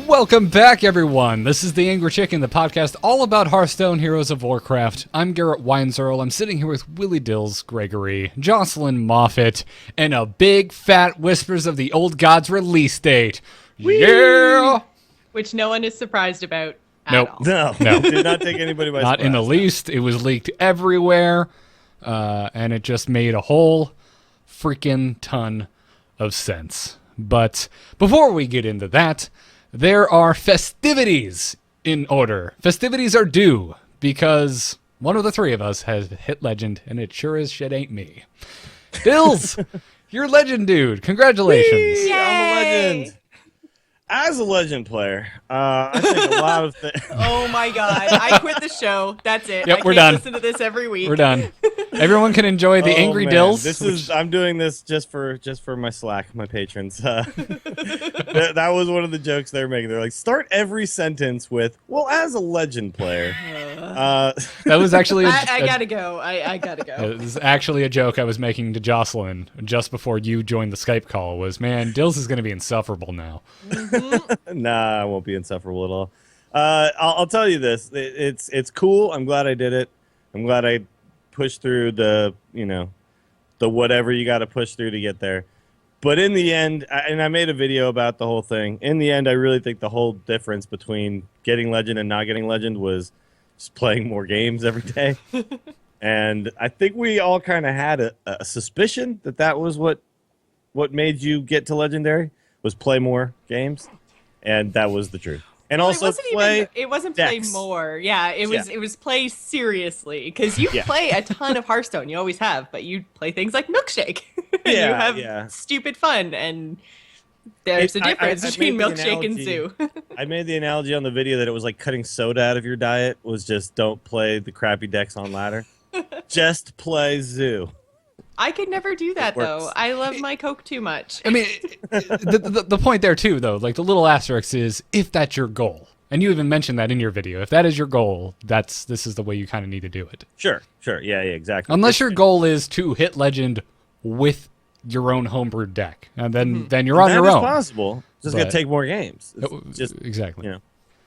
Welcome back, everyone. This is The Angry Chicken, the podcast all about Hearthstone, Heroes of Warcraft. I'm Garrett Weinzerl. I'm sitting here with Willie Dills Gregory, Jocelyn Moffat, and a big fat Whispers of the Old Gods release date. Whee! Yeah! Which no one is surprised about at Nope. all. No, did not take anybody by Not surprise. in the least. It was leaked everywhere, and it just made a whole freaking ton of sense. But before we get into that, there are festivities in order. Festivities are due because one of the three of us has hit legend, and it sure as shit ain't me. Dills, you're legend, dude. Congratulations. Whee! I'm a legend. As a legend player, I think a lot of things. Oh my god, I quit the show. That's it. Yep, I we're can't done. listen to this every week. We're done. Everyone can enjoy the Angry man. Dills. I'm doing this just for my Slack, my patrons. That was one of the jokes they were making. They're like, start every sentence with, "Well, as a legend player." That was actually I gotta go. I gotta go. This is actually a joke I was making to Jocelyn just before you joined the Skype call. Was, man, Dills is going to be insufferable now. Nah, I won't be insufferable at all. I'll tell you this: it's cool. I'm glad I did it. I'm glad I pushed through the whatever you got to push through to get there. But in the end, and I made a video about the whole thing. In the end, I really think the whole difference between getting legend and not getting legend was just playing more games every day. And I think we all kind of had a suspicion that was what made you get to legendary, was play more games, and that was the truth. And Well, also it wasn't play decks. more. Yeah, it was play seriously because you Yeah. play a ton of Hearthstone. You always have, but you play things like Milkshake. And Yeah, you have yeah. stupid fun, and there's a difference I between made the Milkshake and analogy- Zoo. I made the analogy on the video that it was like cutting soda out of your diet was just don't play the crappy decks on ladder. Just play Zoo. I could never do that works. though. I love my Coke too much. I mean, the point there too, though, like the little asterisk is if that's your goal, and you even mentioned that in your video. If that is your goal, this is the way you kind of need to do it. Sure. Yeah, exactly. Unless your goal is to hit legend with your own homebrewed deck, and then you're on that your is own. possible. Just gotta But- take more games. It's just Exactly.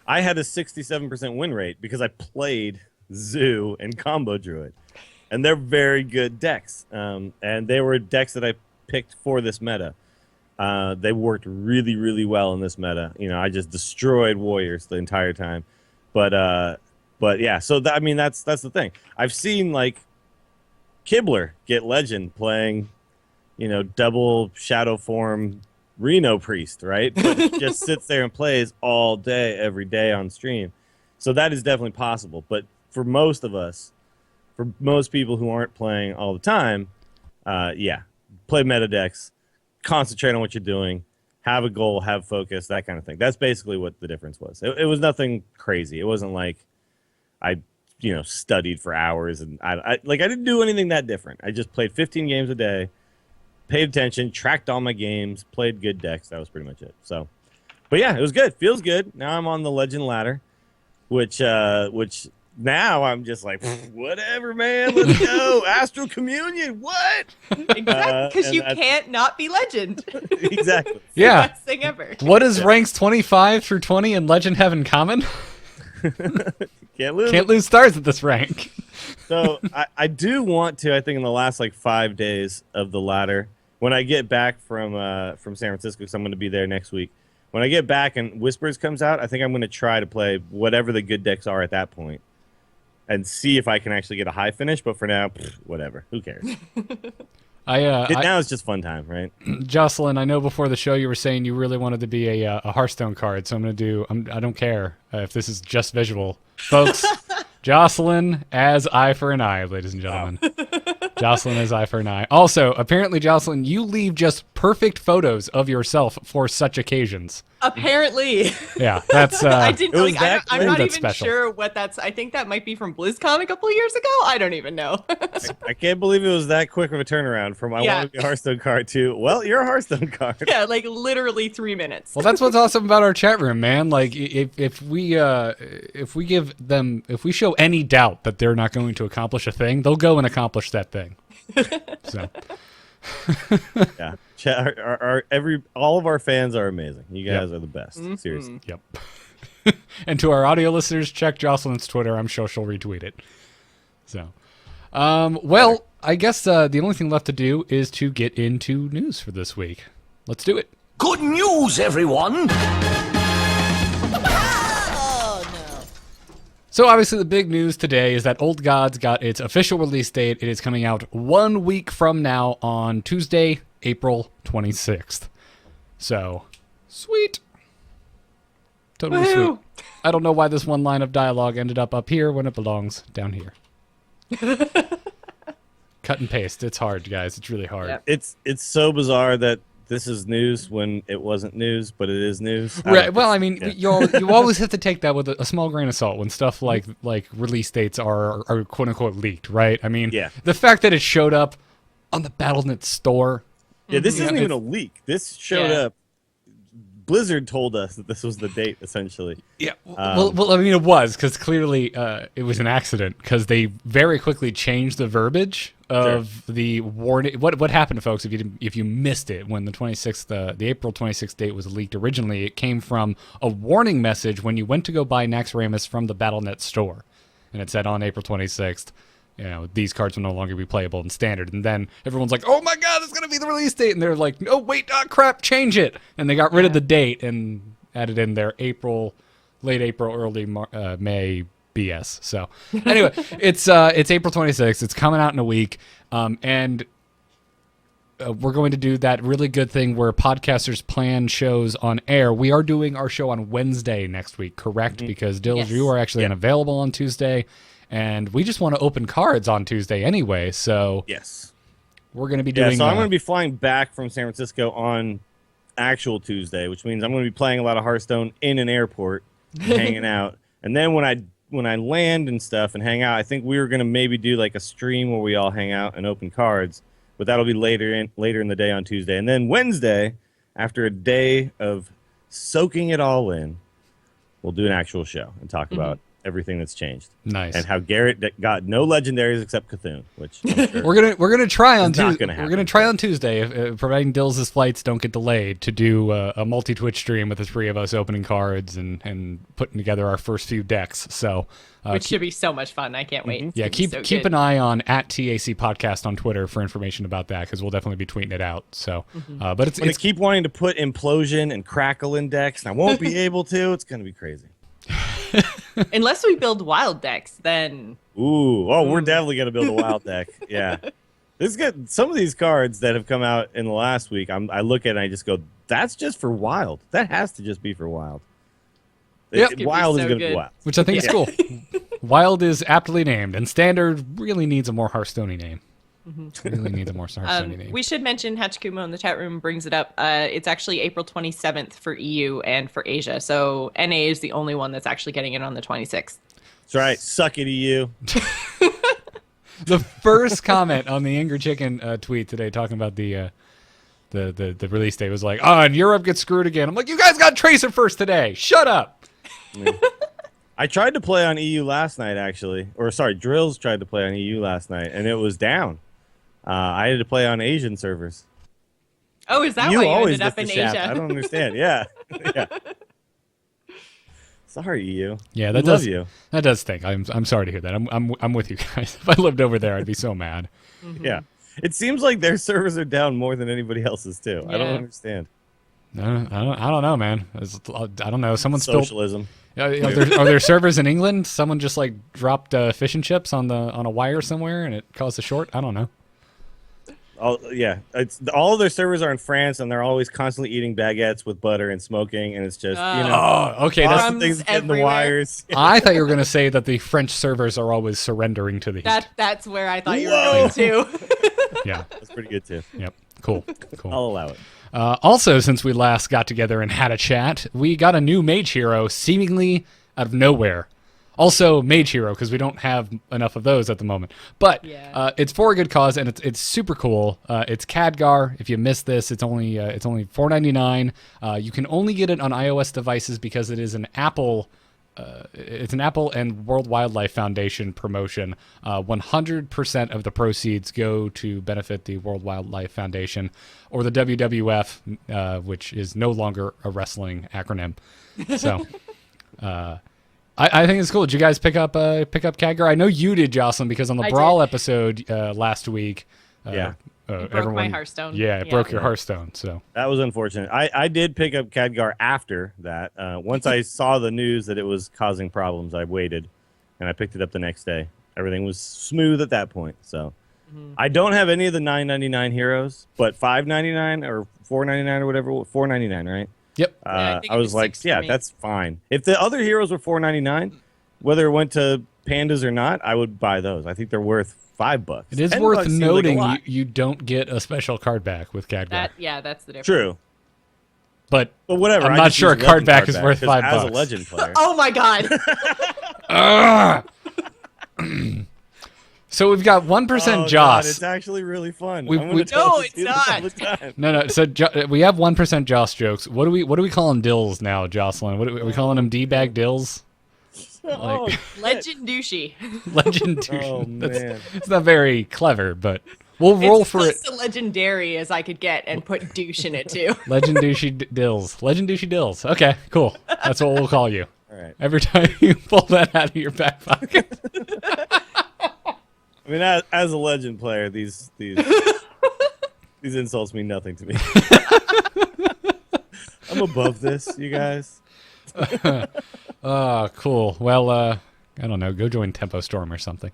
I had a 67% win rate because I played Zoo and Combo Druid, and they're very good decks. And they were decks that I picked for this meta. They worked really, really well in this meta. I just destroyed warriors the entire time. But yeah. So that's the thing. I've seen like Kibler get legend playing, double shadow form Reno Priest, right? But he just sits there and plays all day, every day on stream. So that is definitely possible. But for most of us, for most people who aren't playing all the time, play meta decks, concentrate on what you're doing, have a goal, have focus, that kind of thing. That's basically what the difference was. It was nothing crazy. It wasn't like I studied for hours and I didn't do anything that different. I just played 15 games a day, paid attention, tracked all my games, played good decks. That was pretty much it. So, but yeah, it was good. Feels good. Now I'm on the legend ladder, which now I'm just like, whatever, man. Let's go. Astral Communion. What? Exactly, because you that's- can't not be legend. Exactly. Yeah. Best thing ever. What does ranks 25 through 20 in legend have in common? Can't lose. Can't lose stars at this rank. So I do want to. I think in the last 5 days of the ladder, when I get back from San Francisco, because I'm going to be there next week. When I get back and Whispers comes out, I think I'm going to try to play whatever the good decks are at that point, and see if I can actually get a high finish. But for now, whatever. Who cares? Now it's just fun time, right? Jocelyn, I know before the show you were saying you really wanted to be a Hearthstone card, so I'm going to do. I don't care if this is just visual, folks. Jocelyn as eye for an eye, ladies and gentlemen. Jocelyn as eye for an eye. Also, apparently, Jocelyn, you leave just perfect photos of yourself for such occasions. Apparently. Yeah, that's. I didn't. it was Like, that I'm clear? not That's even special. sure what that's. I think that might be from BlizzCon a couple of years ago. I don't even know. I can't believe it was that quick of a turnaround from I Yeah. want to be a Hearthstone card to, well, you're a Hearthstone card. Yeah, like literally 3 minutes. Well, that's what's awesome about our chat room, man. Like, if we show any doubt that they're not going to accomplish a thing, they'll go and accomplish that thing. So, Yeah. All of our fans are amazing. You guys are the best. Seriously. Yep. And to our audio listeners, check Jocelyn's Twitter. I'm sure she'll retweet it. So, well, I guess the only thing left to do is to get into news for this week. Let's do it. Good news, everyone! So obviously the big news today is that Old Gods got its official release date. It is coming out 1 week from now on Tuesday, April 26th. So, sweet. Totally Woohoo! sweet. I don't know why this one line of dialogue ended up here when it belongs down here. Cut and paste. It's hard, guys. It's really hard. Yep. It's so bizarre that this is news when it wasn't news, but it is news. Right. Well, I mean, you always have to take that with a small grain of salt when stuff like release dates are quote unquote leaked, right? I mean, the fact that it showed up on the Battle.net store. Yeah, this isn't even a leak. This showed up. Blizzard told us that this was the date, essentially. Yeah. Well, I mean, it was because clearly it was an accident because they very quickly changed the verbiage of the warning. What happened, folks? If you missed it when the April 26th date was leaked originally, it came from a warning message when you went to go buy Naxxramas from the Battle.net store, and it said on April 26th. These cards will no longer be playable in Standard. And then everyone's like, oh my god, it's going to be the release date. And they're like, no, wait, crap, change it. And they got rid of the date and added in their late April, early May BS. So anyway, it's April 26th. It's coming out in a week. And we're going to do that really good thing where podcasters plan shows on air. We are doing our show on Wednesday next week, correct? Because Dills, you are actually unavailable on Tuesday. And we just want to open cards on Tuesday anyway, so we're going to be doing. So I'm going to be flying back from San Francisco on actual Tuesday, which means I'm going to be playing a lot of Hearthstone in an airport, hanging out. And then when I land and stuff and hang out, I think we were going to maybe do like a stream where we all hang out and open cards, but that'll be later in the day on Tuesday. And then Wednesday, after a day of soaking it all in, we'll do an actual show and talk about everything that's changed. Nice. And how Garrett got no legendaries except Cthulhu, which I'm sure we're gonna try on Tuesday. We're gonna try on Tuesday, if providing Dills' flights don't get delayed, to do a multi-Twitch stream with the three of us opening cards and putting together our first few decks. So which should be so much fun. I can't wait. Yeah, keep an eye on @TAC Podcast on Twitter for information about that, because we'll definitely be tweeting it out. So, but it's I'm gonna keep wanting to put Implosion and Crackle in decks, and I won't be able to. It's gonna be crazy. Unless we build wild decks, then. We're definitely gonna build a wild deck. Yeah, this got some of these cards that have come out in the last week. I look at it and I just go, that's just for wild. That has to just be for wild. Wild is gonna be wild, which I think is cool. Wild is aptly named, and Standard really needs a more Hearthstone name. Really needs a more Hearthstone name. We should mention Hachikummo in the chat room brings it up. It's actually April 27th for EU and for Asia. So NA is the only one that's actually getting it on the 26th. That's right. Suck it, EU. The first comment on the Angry Chicken tweet today talking about the release date was like, and Europe gets screwed again. I'm like, you guys got Tracer first today. Shut up. Yeah. I tried to play on EU last night, actually. Or, sorry, Drills tried to play on EU last night, and it was down. I had to play on Asian servers. Oh, is that why you ended up in Asia? I don't understand. Yeah. Sorry, EU. Yeah, that does you. That does stink. I'm sorry to hear that. I'm with you guys. If I lived over there, I'd be so mad. Yeah. It seems like their servers are down more than anybody else's too. Yeah. I don't understand. I don't know, man. I don't know. Someone socialism. Are there servers in England? Someone just like dropped fish and chips on a wire somewhere and it caused a short. I don't know. Yeah, all of their servers are in France, and they're always constantly eating baguettes with butter and smoking, and it's just okay. That's the things getting the wires. I thought you were going to say that the French servers are always surrendering to the heat. That's where I thought you were going to. Yeah, that's pretty good too. Yep, cool. I'll allow it. Also, since we last got together and had a chat, we got a new mage hero seemingly out of nowhere. Also, Mage Hero, because we don't have enough of those at the moment. But it's for a good cause, and it's super cool. It's Khadgar. If you missed this, it's only $4.99. You can only get it on iOS devices because it is an Apple it's an Apple and World Wildlife Foundation promotion. 100% of the proceeds go to benefit the World Wildlife Foundation, or the WWF, which is no longer a wrestling acronym. So, I think it's cool. Did you guys pick up Khadgar? I know you did, Jocelyn, because on the Brawl episode last week, it broke my Hearthstone. Yeah, it broke your Hearthstone. So that was unfortunate. I did pick up Khadgar after that. Once I saw the news that it was causing problems, I waited, and I picked it up the next day. Everything was smooth at that point. So I don't have any of the $9.99 heroes, but $5.99 or $4.99 or whatever, $4.99, right? Yep. I was like, yeah, that's fine. If the other heroes were $4.99, whether it went to pandas or not, I would buy those. I think they're worth $5. It is worth noting you don't get a special card back with Khadgar. That's the difference. True. But whatever. I'm not sure a card back is worth $5. As a legend player. Oh my god. So we've got 1% Joss. God, it's actually really fun. No, it's not. No. So we have 1% Joss jokes. What do we call them? Dills now, Jocelyn? What are we calling them? D-bag dills? Legend douchey. Legend douchey. Oh man, it's not very clever, but we'll roll for it. It's as legendary as I could get and put douche in it too. Legend douchey dills. Legend douchey dills. Okay, cool. That's what we'll call you. all right. Every time you pull that out of your back pocket. I mean, as a legend player, these insults mean nothing to me. I'm above this, you guys. Oh, cool. Well, I don't know. Go join Tempo Storm or something.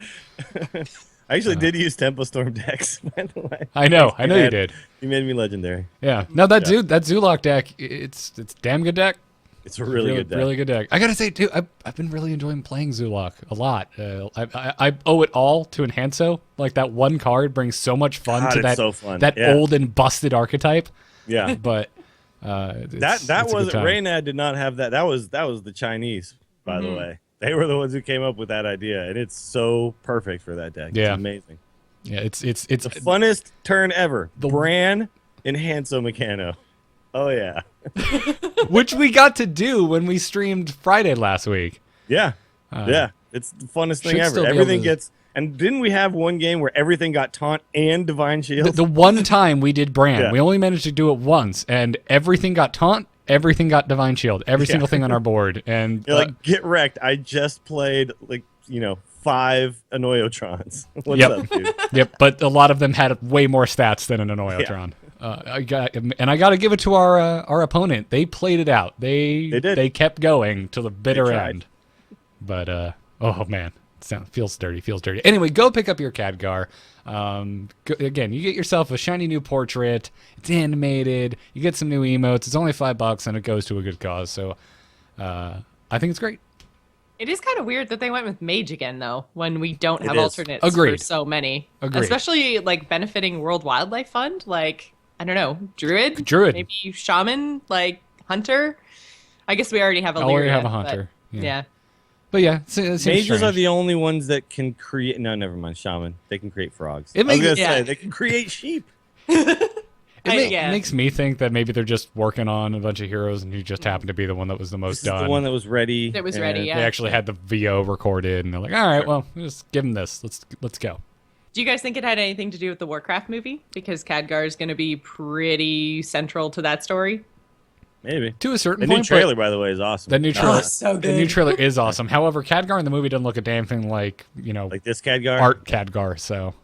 I actually did use Tempo Storm decks, by the way. I know you did. You made me legendary. Yeah. No, that Zulok deck, it's a damn good deck. It's a really good deck. Really good deck. I gotta say too, I've been really enjoying playing Zulok a lot. I owe it all to Enhanso. Like that one card brings so much fun to that old and busted archetype. Yeah, but that wasn't Reynad did not have that. That was the Chinese, by the way. They were the ones who came up with that idea, and it's so perfect for that deck. Yeah, it's amazing. Yeah, it's the funnest turn ever. Bran Enhanso Mechano. Oh yeah. Which we got to do when we streamed Friday last week. Yeah. Yeah. It's the funnest thing ever. Everything gets... And didn't we have one game where everything got Taunt and Divine Shield? The one time we did Bran, Yeah. we only managed to do it once, and everything got Taunt, everything got Divine Shield, every single thing on our board. And you're like, get wrecked. I just played, 5 Anoyotrons. What's up, dude? Yep, but a lot of them had way more stats than an Anoyotron. Yeah. I got to give it to our opponent. They played it out. They did. They kept going to the bitter end. But oh man, feels dirty. Anyway, go pick up your Khadgar. Again, you get yourself a shiny new portrait. It's animated. You get some new emotes. It's only $5, and it goes to a good cause. So I think it's great. It is kind of weird that they went with Mage again, though, when we don't have alternates Agreed. for so many. Agreed. Especially benefiting World Wildlife Fund. I don't know, Druid, maybe Shaman, Hunter. I guess we already have a Lyria. I already have a Hunter. Yeah. But yeah, Mages are the only ones that can create. No, never mind. Shaman, they can create frogs. I was gonna say they can create sheep. It makes me think that maybe they're just working on a bunch of heroes, and you just happened to be the one that was the most done. The one that was ready. That was ready. Yeah. They actually had the VO recorded, and they're like, "All right, well, just give them this. Let's go." Do you guys think it had anything to do with the Warcraft movie? Because Khadgar is going to be pretty central to that story. Maybe to a certain point. The new trailer, by the way, is awesome. The new trailer, so good. The new trailer is awesome. However, Khadgar in the movie doesn't look a damn thing like this Khadgar, art Khadgar. So,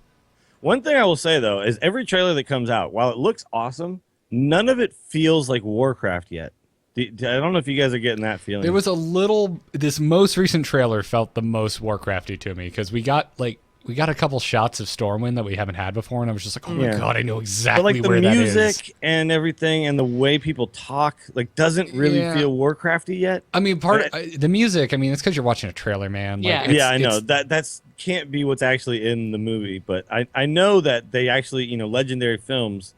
one thing I will say though is every trailer that comes out, while it looks awesome, none of it feels like Warcraft yet. I don't know if you guys are getting that feeling. There was a little. This most recent trailer felt the most Warcrafty to me because we got a couple shots of Stormwind that we haven't had before, and I was just like, "Oh my god, I know exactly where that is." The music and everything, and the way people talk, doesn't really feel Warcrafty yet. I mean, the music. I mean, it's because you're watching a trailer, man. Yeah, I know that can't be what's actually in the movie, but I know that they actually, Legendary Films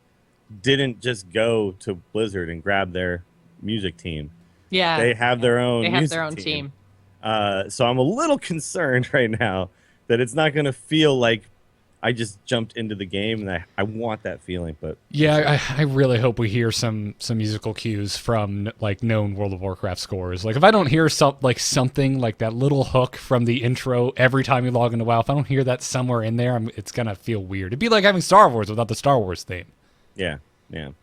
didn't just go to Blizzard and grab their music team. Yeah, they have their own. They have their own team. So I'm a little concerned right now that it's not going to feel like I just jumped into the game, and I want that feeling. But Yeah, I really hope we hear some musical cues from like known World of Warcraft scores. Like if I don't hear something like that little hook from the intro every time you log into WoW, if I don't hear that somewhere in there, it's gonna feel weird. It'd be like having Star Wars without the Star Wars theme. yeah, But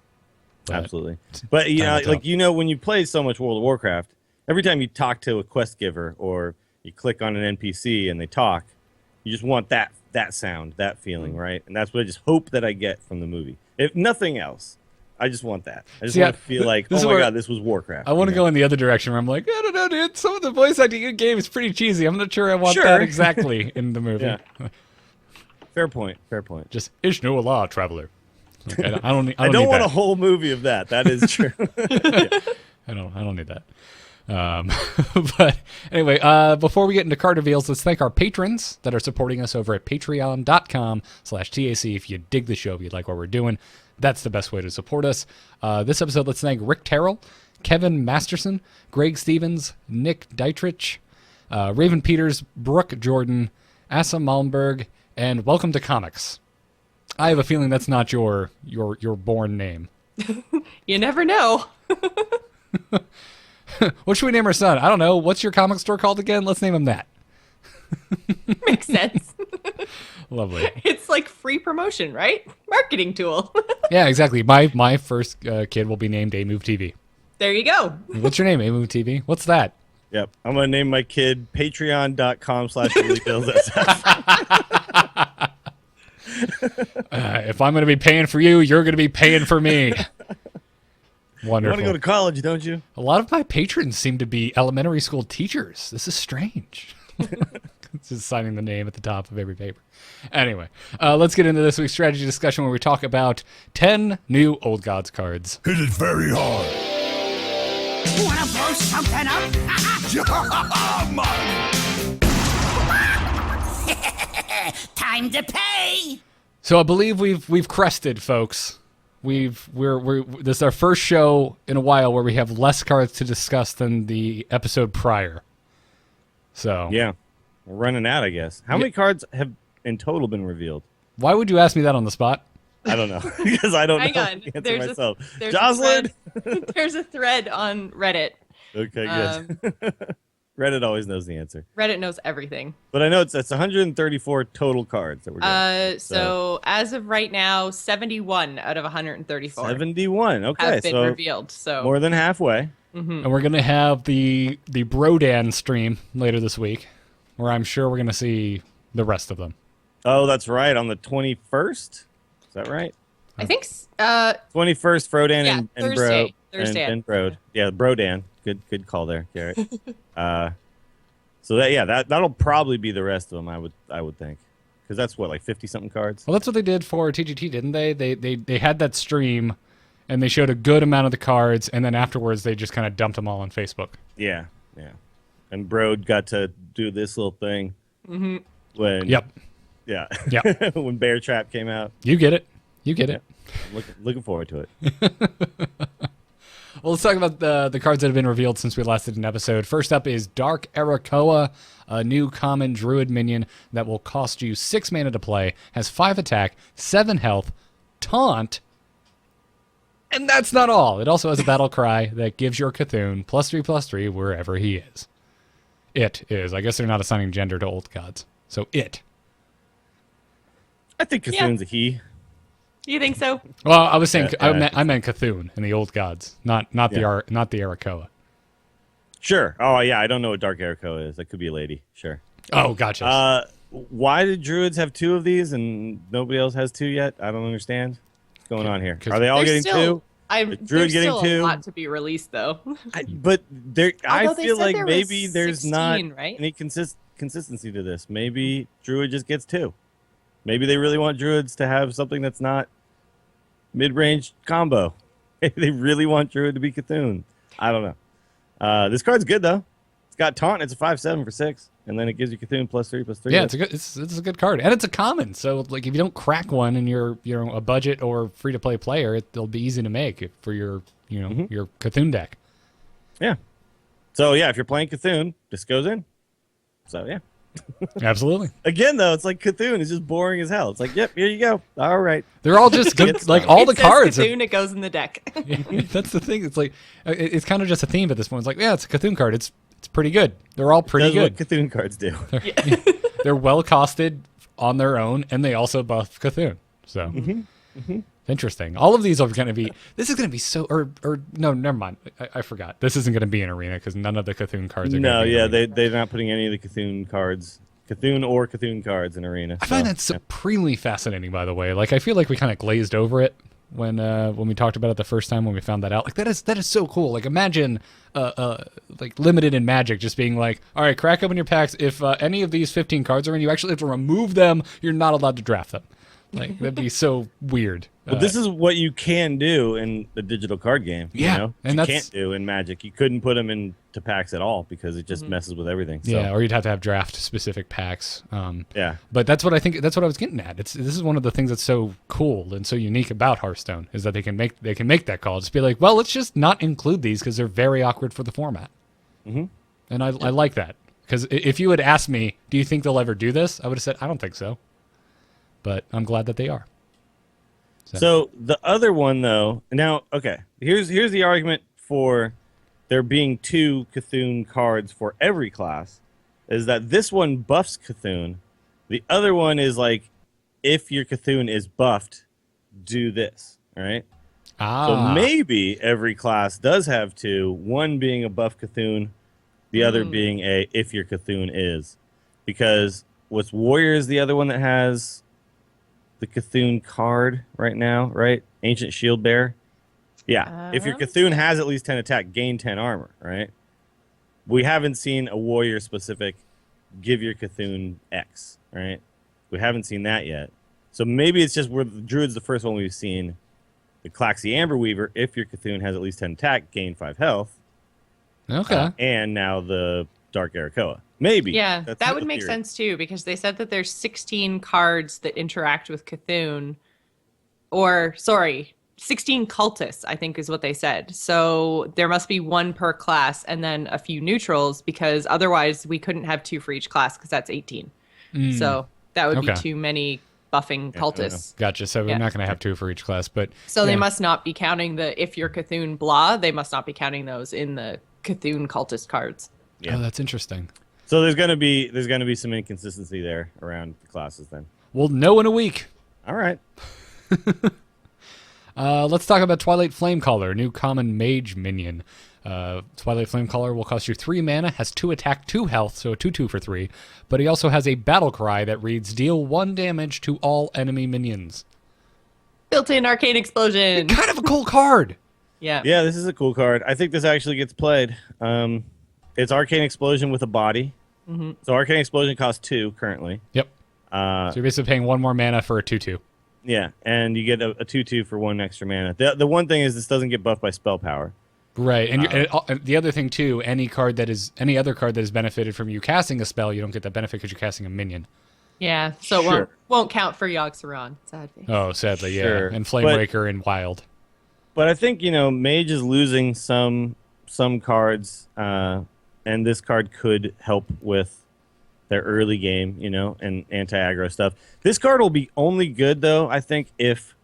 absolutely. But you know, like when you play so much World of Warcraft, every time you talk to a quest giver or you click on an NPC and they talk, you just want that sound, that feeling, right? And that's what I just hope that I get from the movie. If nothing else, I just want that. I just want to feel like, oh my God, this was Warcraft. I want to go in the other direction where I'm like, I don't know, dude. Some of the voice acting in the game is pretty cheesy. I'm not sure I want that exactly in the movie. Yeah. Fair point. Just Ishnu Allah, traveler. Like, I don't want a whole movie of that. That is true. I don't need that. But anyway, before we get into card reveals, let's thank our patrons that are supporting us over at patreon.com/TAC. If you dig the show, if you like what we're doing, that's the best way to support us. This episode, let's thank Rick Terrell, Kevin Masterson, Greg Stevens, Nick Dietrich, Raven Peters, Brooke Jordan, Asa Malmberg, and Welcome to Comics. I have a feeling that's not your born name. You never know. What should we name our son? I don't know. What's your comic store called again? Let's name him that. Makes sense. Lovely. It's like free promotion, right? Marketing tool. Yeah, exactly. My first kid will be named A-Move TV. There you go. What's your name, A-Move TV? What's that? Yep. I'm going to name my kid patreon.com/WillyBillsSF. If I'm going to be paying for you, you're going to be paying for me. Wonderful. You want to go to college, don't you? A lot of my patrons seem to be elementary school teachers. This is strange. Just signing the name at the top of every paper. Anyway, let's get into this week's strategy discussion where we talk about 10 new Old Gods cards. Hit it very hard. Wanna blow something up? Time to pay. So I believe we've crested, folks. This is our first show in a while where we have less cards to discuss than the episode prior. So yeah, we're running out, I guess. How many cards have in total been revealed? Why would you ask me that on the spot? I don't know because I don't Hang know on. the answer myself. There's Jocelyn. there's a thread on Reddit. Okay, good. Reddit always knows the answer. Reddit knows everything. But I know it's 134 total cards that we're getting. So as of right now, 71 out of 134 71. Okay, have been so revealed. So more than halfway. And we're gonna have the Brodan stream later this week, where I'm sure we're gonna see the rest of them. Oh, that's right. On the 21st. Is that right? I think 21st, Frodan yeah, and Thursday. Bro. Thursday. And Brode. Yeah, Brodan. Good call there, Garrett. So that'll probably be the rest of them. I would think, because that's what, like 50 something cards. Well, that's what they did for TGT, didn't they? They had that stream, and they showed a good amount of the cards, and then afterwards they just kind of dumped them all on Facebook. Yeah. And Brode got to do this little thing when. Yep. Yeah. Yep. When Bear Trap came out. You get it. It. I'm looking forward to it. Well, let's talk about the cards that have been revealed since we last did an episode. First up is Dark Arakoa, a new common druid minion that will cost you 6 mana to play, has 5 attack, 7 health, taunt, and that's not all. It also has a battle cry that gives your Cthulhu +3/+3 wherever he is. It is. I guess they're not assigning gender to old gods. So it. I think Cthulhu's a he. You think so? Well, I was saying Yeah. I meant Cthulhu in the old gods, not the Arakoa. Sure. Oh, yeah. I don't know what Dark Arakoa is. That could be a lady. Sure. Oh, gotcha. Why did druids have 2 of these and nobody else has 2 yet? I don't understand. What's going on here? Are they all There's getting still- 2? There's Druid getting still 2? a lot to be released, though. But there, I Although they feel said like there was maybe there's 16, not right? any consistency to this. Maybe druid just gets 2. Maybe they really want druids to have something that's not mid-range combo. Maybe they really want druid to be Cthulhu. I don't know. This card's good though. It's got taunt. It's a 5/7 for 6, and then it gives you Cthulhu +3/+3. Yeah, it's a good card, and it's a common. So like, if you don't crack one and you're a budget or free to play player, it'll be easy to make for your your Cthulhu deck. Yeah. So yeah, if you're playing Cthulhu, this goes in. So yeah. Absolutely. Again, though, it's like Cthulhu is just boring as hell. It's like, yep, here you go. All right. They're all just good. It's Like fine. all the It says cards. Cthulhu, it goes in the deck. That's the thing. It's like it's kind of just a theme at this point. It's like, yeah, it's a Cthulhu card. It's pretty good. They're all pretty Does good. what Cthulhu cards do. They're well costed on their own, and they also buff Cthulhu. So interesting. All of these are going to be. This is going to be so. Or no, never mind. I forgot. This isn't going to be an arena because none of the Cthulhu cards are. No, gonna be yeah, in arena. they're not putting any of the Cthulhu cards, Cthulhu cards in arena. I find so, that supremely fascinating. By the way, like I feel like we kind of glazed over it when we talked about it the first time when we found that out. Like that is so cool. Like imagine like limited in Magic just being like, all right, crack open your packs. If any of these 15 cards are in, you actually have to remove them. You're not allowed to draft them. Like that'd be so weird. But this is what you can do in the digital card game. Yeah, you know? and you that's- can't do in Magic. You couldn't put them into packs at all because it just messes with everything. So, Yeah, or you'd have to have draft specific packs. yeah. But that's what I think. That's what I was getting at. This is one of the things that's so cool and so unique about Hearthstone is that they can make that call. Just be like, well, let's just not include these because they're very awkward for the format. Mm-hmm. And I like that because if you had asked me, do you think they'll ever do this? I would have said I don't think so. But I'm glad that they are. So the other one, though, now, okay, here's the argument for there being 2 Cthulhu cards for every class, is that this one buffs Cthulhu. The other one is like, if your Cthulhu is buffed, do this, all right? So maybe every class does have 2, one being a buff Cthulhu, the other being a if your Cthulhu is. Because what's Warrior is the other one that has the Cthulhu card right now, right? Ancient Shield Bearer. Yeah. If your Cthulhu has at least 10 attack, gain 10 armor, right? We haven't seen a warrior specific give your Cthulhu X, right? We haven't seen that yet. So maybe it's just where the Druid's the first one we've seen. The Claxy Amber Weaver, if your Cthulhu has at least 10 attack, gain 5 health. Okay. And now the Dark Arakoa. Maybe. Yeah, That's that a would make theory. sense too, because they said that there's 16 cards that interact with Cthulhu. Or, sorry, 16 cultists, I think is what they said. So there must be 1 per class and then a few neutrals, because otherwise we couldn't have 2 for each class, because that's 18. So that would be Okay. too many buffing cultists. Gotcha. So we're not going to have 2 for each class, but So they must not be counting the if you're Cthulhu blah, they must not be counting those in the Cthulhu cultist cards. Yeah. Oh, that's interesting. So there's gonna be some inconsistency there around the classes then. We'll know in a week. All right. Let's talk about Twilight Flamecaller, new common mage minion. Twilight Flamecaller will cost you 3 mana, has 2 attack, 2 health, so a 2/2 for 3. But he also has a battle cry that reads, deal 1 damage to all enemy minions. Built-in arcane explosion. Kind of a cool card. Yeah. Yeah, this is a cool card. I think this actually gets played. It's Arcane Explosion with a body. So Arcane Explosion costs 2 currently. Yep. So you're basically paying 1 more mana for a 2/2. Yeah, and you get a 2/2 for 1 extra mana. The one thing is this doesn't get buffed by spell power. Right, and, and the other thing too, any other card that is benefited from you casting a spell, you don't get that benefit because you're casting a minion. Yeah, so it Sure. won't count for Yogg-Saron, sadly. Oh, sadly, yeah. Sure, And but- Flamebreaker and Wild. But I think, Mage is losing some cards, and this card could help with their early game, and anti-aggro stuff. This card will be only good, though, I think, if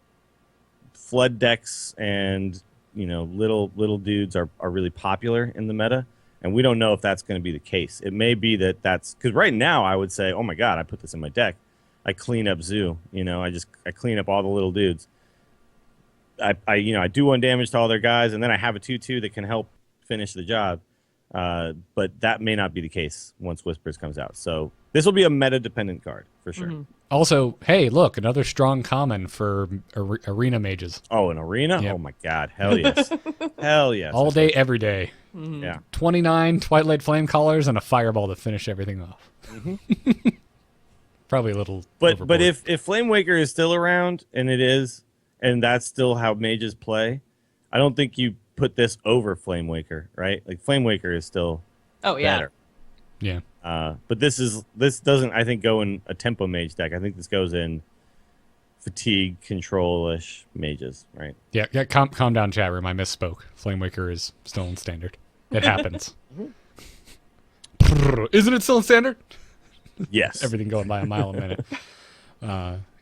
flood decks and, little dudes are really popular in the meta. And we don't know if that's going to be the case. It may be that's... Because right now, I would say, oh, my God, I put this in my deck. I clean up Zoo. I clean up all the little dudes. I do 1 damage to all their guys, and then I have a 2/2 that can help finish the job. But that may not be the case once Whispers comes out. So this will be a meta-dependent card, for sure. Also, hey, look, another strong common for arena mages. Oh, an arena? Yep. Oh, my God. Hell yes. Hell yes. All day, every day. Yeah. 29 Twilight Flamecallers and a Fireball to finish everything off. Probably a little But overboard. if Flame Waker is still around, and it is, and that's still how mages play, I don't think you put this over Flame Waker, right? Like, Flame Waker is still Oh, yeah. better. Yeah. But this doesn't, I think, go in a tempo mage deck. I think this goes in fatigue control-ish mages, right? Yeah, calm down, chat room. I misspoke. Flamewaker is still in standard. It happens. Isn't it still in standard? Yes. Everything going by a mile a minute.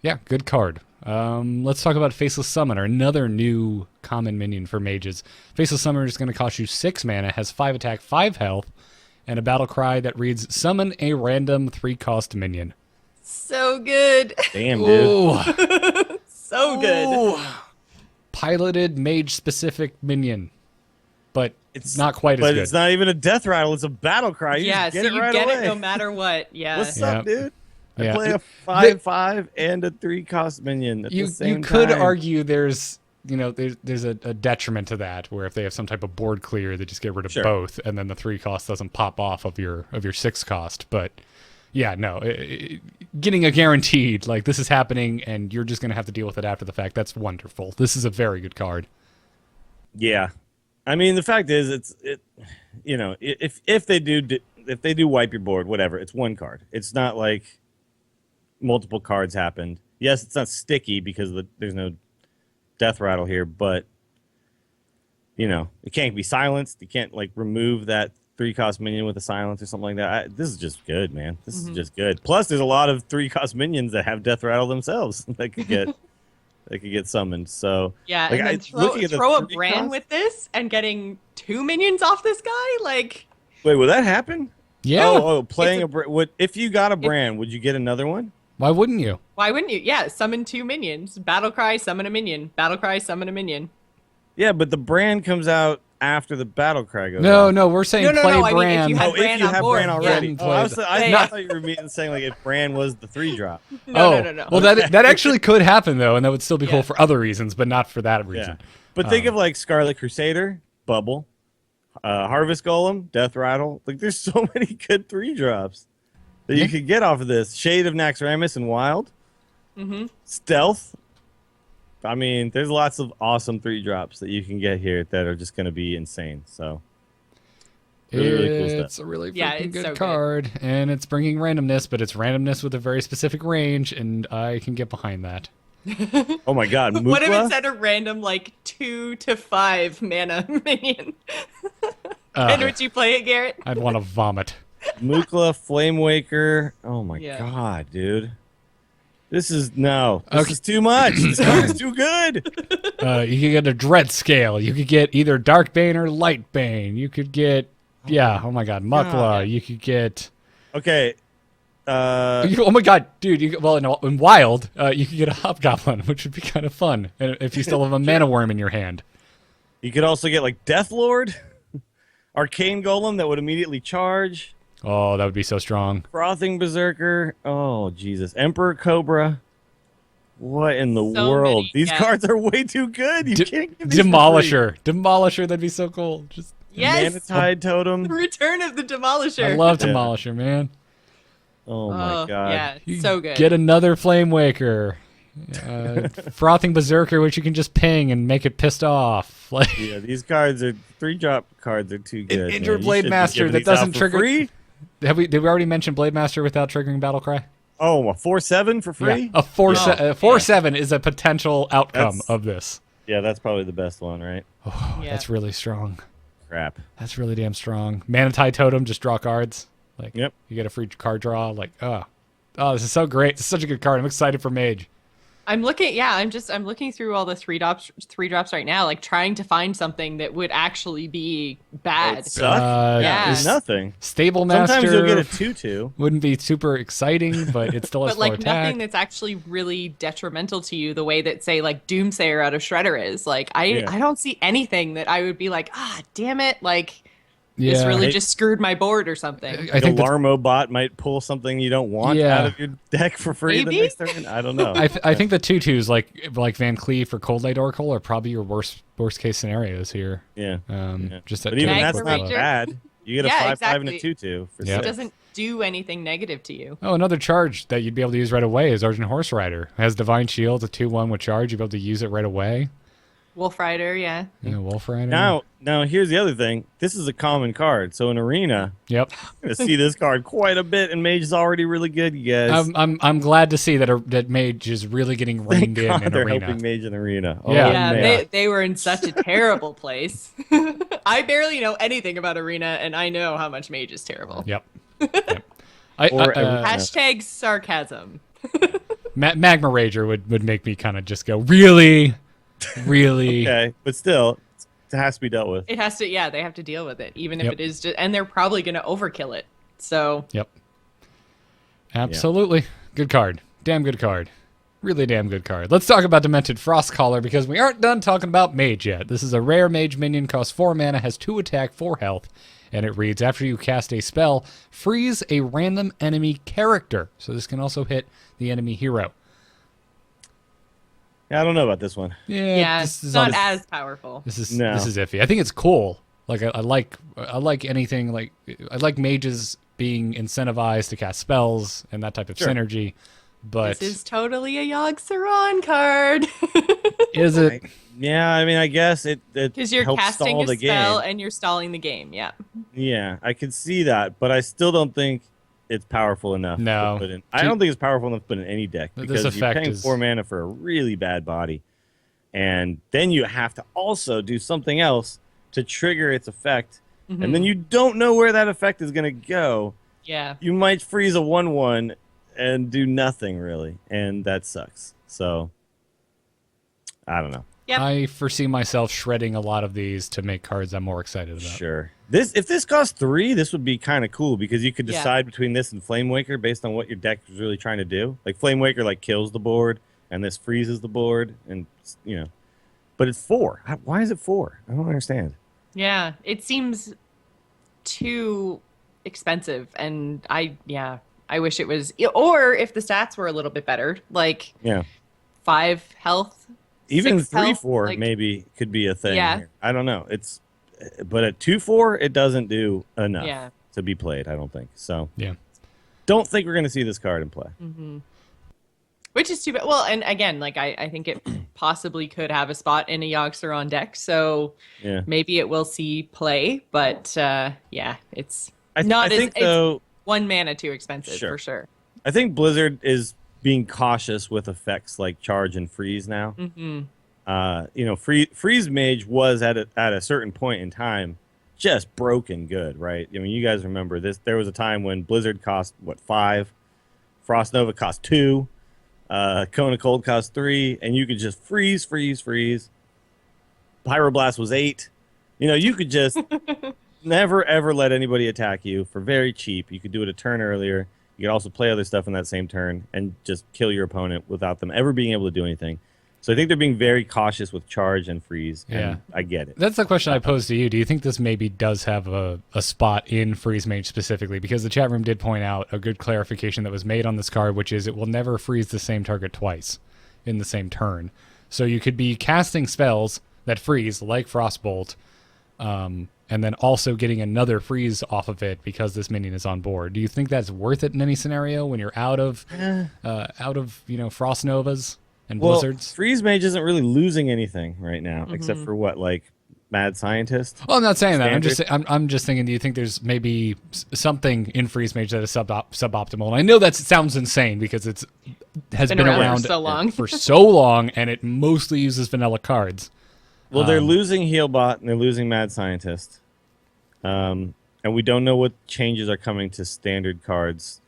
Yeah, good card. Let's talk about Faceless Summoner, another new common minion for mages. Faceless Summoner is going to cost you 6 mana, has 5 attack, 5 health, and a battle cry that reads, summon a random 3-cost minion. So good. Damn, dude. Ooh. So good. Piloted mage-specific minion, but it's not quite as But good. it's not even a death rattle. It's a battle cry. You Yeah, just get so it you right get away. it no matter what. Yeah. What's up, dude? I Yeah. play a 5/5 and a 3-cost minion at the You same could time. argue there's a detriment to that, where if they have some type of board clear, they just get rid of Sure. both, and then the 3 cost doesn't pop off of your 6 cost. But yeah, no, getting a guaranteed like this is happening, and you're just gonna have to deal with it after the fact. That's wonderful. This is a very good card. Yeah, I mean the fact is, if they do wipe your board, whatever, it's 1 card. It's not like multiple cards happened. Yes, it's not sticky because there's no death rattle here, but it can't be silenced. You can't like remove that 3-cost minion with a silence or something like that. This is just good, man. This is just good. Plus, there's a lot of 3-cost minions that have death rattle themselves that could get summoned. So Yeah, like, and then looking at the throw a 3 brand cost- with this and getting 2 minions off this guy? Like, Wait, will that happen? Yeah, Playing if you got a brand, would you get another one? why wouldn't you? why wouldn't you? Yeah, summon 2 minions. Battle cry, summon a minion. Battle cry, summon a minion. Yeah, but the brand comes out after the battle cry goes No, off. no, we're saying No, play I mean, brand. if you had If brand you on have board, brand already. yeah. Oh, I Yeah. thought you were saying like if brand was the 3-drop. No. Well, that actually could happen though, and that would still be cool Yeah. for other reasons, but not for that Yeah. reason. But think of like Scarlet Crusader, Bubble, Harvest Golem, Death Rattle. Like there's so many good 3-drops that you could get off of this. Shade of Naxxramas and Wild. Mm-hmm. Stealth. I mean, there's lots of awesome 3-drops that you can get here that are just going to be insane. So, really cool stuff. It's a really freaking Yeah, it's good so good. card, and it's bringing randomness, but it's randomness with a very specific range, and I can get behind that. Oh my God, What if Mukla? it said a random, like, 2 to 5 mana minion? Uh, And would you play it, Garrett? I'd want to vomit. Mukla, Flame Waker. Oh my Yeah. God, dude. This is Okay. is too much. This card's too good. You could get a Dread Scale. You could get either Dark Bane or Light Bane. You could get, oh my God, Mukla. God. You could get, Okay. oh my God, dude. In Wild, you could get a Hobgoblin, which would be kind of fun, and if you still have a Mana Worm in your hand. You could also get like Death Lord, Arcane Golem that would immediately charge, Oh, that would be so strong. Frothing Berserker. Oh Jesus, Emperor Cobra. What in the So world? many, These yeah. cards are way too good. You can't give these for free. Demolisher, that'd be so cool. Just Yes! Manatide Totem. Return of the Demolisher. I love Yeah. Demolisher, man. Oh my God. Yeah, You so good. Get another Flame Waker. Frothing Berserker, which you can just ping and make it pissed off. Like Yeah, these cards are 3-drop cards are too good. man. Injured You Blade should be Master giving that these out doesn't for trigger- free? did we already mention Blade Master without triggering Battle Cry? Oh, a 4/7 for free? Yeah, a 4/7 yeah. is a potential outcome That's- of this. Yeah, that's probably the best one, right? Yeah. That's really strong. Crap. That's really damn strong. Manatide Totem, just draw cards. Like Yep. you get a free card draw. Like this is so great. It's such a good card. I'm excited for Mage. I'm looking through all the 3-drops right now, like trying to find something that would actually be bad. Suck? Yeah. There's nothing. Stable Master. Sometimes you'll get a 2/2. Wouldn't be super exciting, but it still has But like 4 attack. nothing that's actually really detrimental to you the way that say like Doomsayer out of Shredder is. Like I don't see anything that I would be like, damn it, like this Yeah. really I- just screwed my board or something. I think that's- Alarmo bot might pull something you don't want Yeah. out of your deck for free the Maybe? next turn. I don't know. I think the 2/2s like Van Cleef or Cold Light Oracle are probably your worst case scenarios here. yeah. Just that But even two that's quick not load. Ranger. bad. You get a Yeah, 5/5 and a exactly. 2/2 for Yep. It 6. doesn't do anything negative to you. Oh, another charge that you'd be able to use right away is Argent Horse Rider. Has Divine Shield, a 2/1 with charge. You'd be able to use it right away. Wolf Rider, yeah. Yeah, Wolf Rider. Now here's the other thing. This is a common card, so in Arena, Yep. you're gonna see this card quite a bit, and Mage is already really good, you guys. I'm glad to see that Mage is really getting Thank reined in God they're Arena. helping Mage in Arena. Oh, Yeah. Yeah, man. they were in such a terrible place. I barely know anything about Arena, and I know how much Mage is terrible. Yep. Yep. Hashtag sarcasm. Magma Rager would make me kind of just go, really? Really? Okay, but still, it has to be dealt with. It has to, yeah, they have to deal with it, even if Yep. it is just, and they're probably going to overkill it. So, Yep. Absolutely. Good card. Damn good card. Really damn good card. Let's talk about Demented Frostcaller because we aren't done talking about Mage yet. This is a rare Mage minion, costs 4 mana, has 2 attack, 4 health, and it reads, after you cast a spell, freeze a random enemy character. So this can also hit the enemy hero. Yeah, I don't know about this one. yeah, this it's is not all- as powerful. This is No. this is iffy. I think it's cool. Like I like anything like I like mages being incentivized to cast spells and that type of Sure. synergy. But This is totally a Yogg-Saron card. is it? Yeah, I mean, I guess it Because you're helps casting stall a the spell game. and you're stalling the game. Yeah. Yeah, I can see that, but I still don't think it's powerful enough. No. To put in. I don't think it's powerful enough to put in any deck This because you're effect paying is- 4 mana for a really bad body, and then you have to also do something else to trigger its effect, and then you don't know where that effect is going to go. Yeah. You might freeze a 1/1 and do nothing really, and that sucks. So I don't know. Yep. I foresee myself shredding a lot of these to make cards I'm more excited about. Sure. If this cost 3, this would be kind of cool because you could Yeah. decide between this and Flame Waker based on what your deck is really trying to do. Like Flame Waker like kills the board and this freezes the board, and but it's 4. Why is it 4? I don't understand. Yeah. It seems too expensive. And I wish it was, or if the stats were a little bit better, like Yeah. 5 health. Even 6 3 health, 4 like- maybe could be a thing. Yeah. Here. I don't know. But at 2/4 it doesn't do enough Yeah. to be played, I don't think. So Yeah. don't think we're going to see this card in play. Which is too bad. Well, and again, like I think it possibly could have a spot in a Yogg-Saron deck, so Yeah. maybe it will see play. But yeah, it's I not as think it's though 1 mana too expensive Sure. for sure. I think Blizzard is being cautious with effects like charge and freeze now. Freeze Mage was at a certain point in time just broken good, right? I mean, you guys remember this. There was a time when Blizzard cost 5, Frost Nova cost 2, Cone of Cold cost 3, and you could just freeze. Pyroblast was 8. You could just never ever let anybody attack you for very cheap. You could do it a turn earlier. You could also play other stuff in that same turn and just kill your opponent without them ever being able to do anything. So I think they're being very cautious with charge and freeze. And Yeah. I get it. That's the question I posed to you. Do you think this maybe does have a spot in Freeze Mage specifically? Because the chat room did point out a good clarification that was made on this card, which is it will never freeze the same target twice in the same turn. So you could be casting spells that freeze, like Frostbolt, and then also getting another freeze off of it because this minion is on board. Do you think that's worth it in any scenario when you're out of Frost Novas and Blizzards? Freeze Mage isn't really losing anything right now, except for like Mad Scientist. Well, I'm not saying that. Standard. I'm just thinking. Do you think there's maybe something in Freeze Mage that is suboptimal? And I know that sounds insane because it has been around for so long. for so long, and it mostly uses vanilla cards. Well, they're losing Healbot and they're losing Mad Scientist. And we don't know what changes are coming to standard cards.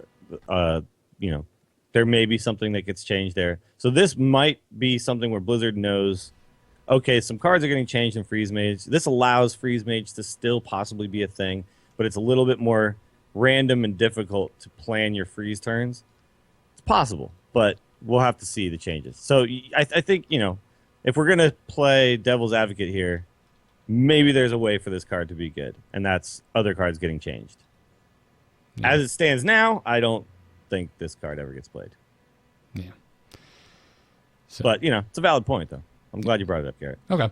There may be something that gets changed there. So this might be something where Blizzard knows, okay, some cards are getting changed in Freeze Mage. This allows Freeze Mage to still possibly be a thing, but it's a little bit more random and difficult to plan your freeze turns. It's possible, but we'll have to see the changes. So I think, if we're going to play Devil's Advocate here, maybe there's a way for this card to be good, and that's other cards getting changed. Yeah. As it stands now, I don't think this card ever gets played. Yeah. So, But, it's a valid point, though. I'm glad you brought it up, Garrett. okay.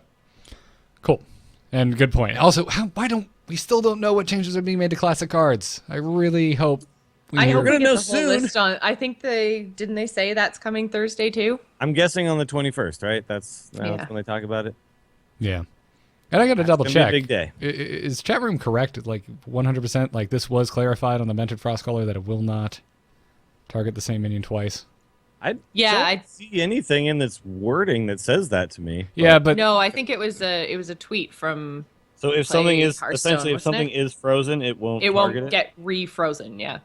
Cool. And good point. Also, we still don't know what changes are being made to classic cards. I really hope we I hear- hope we gonna get know the whole soon. list on. I think didn't they say that's coming Thursday too? I'm guessing on the 21st, right? That's Yeah. when they talk about it. Yeah. And I got to double It's gonna check. be a big day. Is chat room correct? Like 100%? Like this was clarified on the Demented Frostcaller that it will not target the same minion twice. I Yeah, don't I- see anything in this wording that says that to me. Yeah, but No, I think it was a tweet from. So if something Play is Hearthstone, essentially if wasn't something it? is frozen, it won't It target won't get refrozen. Yeah.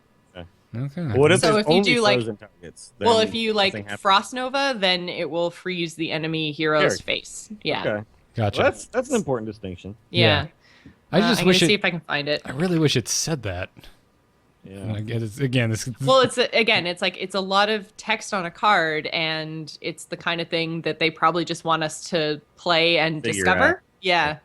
Okay. What if So there's if you only do, like- frozen targets? Well, Then if you nothing like happens. Frost Nova, then it will freeze the enemy hero's Character. face. Yeah. Okay. Gotcha. Well, that's an important distinction. Yeah. I just I'm wish gonna see it. if I can find it. I really wish it said that. Yeah. Again, this. Well, it's like it's a lot of text on a card, and it's the kind of thing that they probably just want us to play and Figure discover. out. Yeah.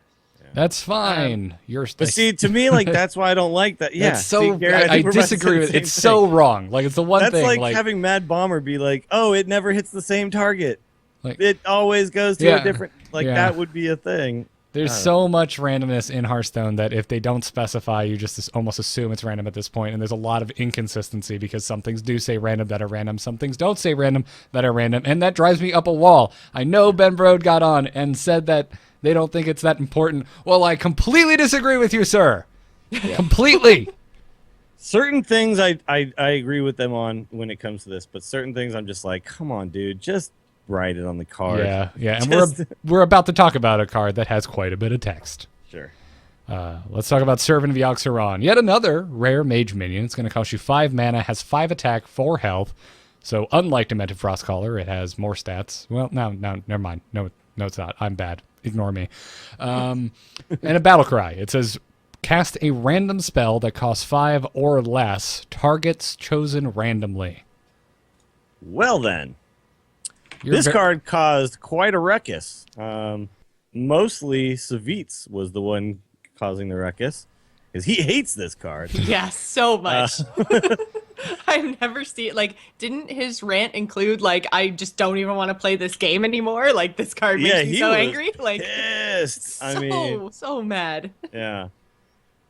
That's fine. You're. But see, to me, like that's why I don't like that. Yeah. That's so. see, Garrett, I think we're about to disagree say with. the It's same so thing. wrong. Like it's the one That's thing. like having Mad Bomber be like, "Oh, it never hits the same target. Like- It always goes to Yeah. a different." Like Yeah. that would be a thing. There's so much randomness in Hearthstone that if they don't specify, you just almost assume it's random at this point. And there's a lot of inconsistency because some things do say random that are random, some things don't say random that are random, and that drives me up a wall. I know Ben Brode got on and said that they don't think it's that important. Well, I completely disagree with you, sir. Completely. Certain things I agree with them on when it comes to this, but certain things I'm just like, come on, dude, just write it on the card. Yeah. And Just- we're about to talk about a card that has quite a bit of text. Sure. Let's talk about Servant of Yogg-Saron. Yet another rare mage minion. It's going to cost you 5 mana, has 5 attack, 4 health. So unlike Demented Frostcaller, it has more stats. Well, no, never mind. No, it's not. I'm bad. Ignore me. And a battle cry. It says, cast a random spell that costs 5 or less, targets chosen randomly. Well then, You're this ve- card caused quite a ruckus. Mostly Savitz was the one causing the ruckus because he hates this card. Yeah, so much. I've never seen didn't his rant include I just don't even want to play this game anymore? Like this card makes Yeah, me he so was angry. Like Pissed. I so mean, so mad. yeah.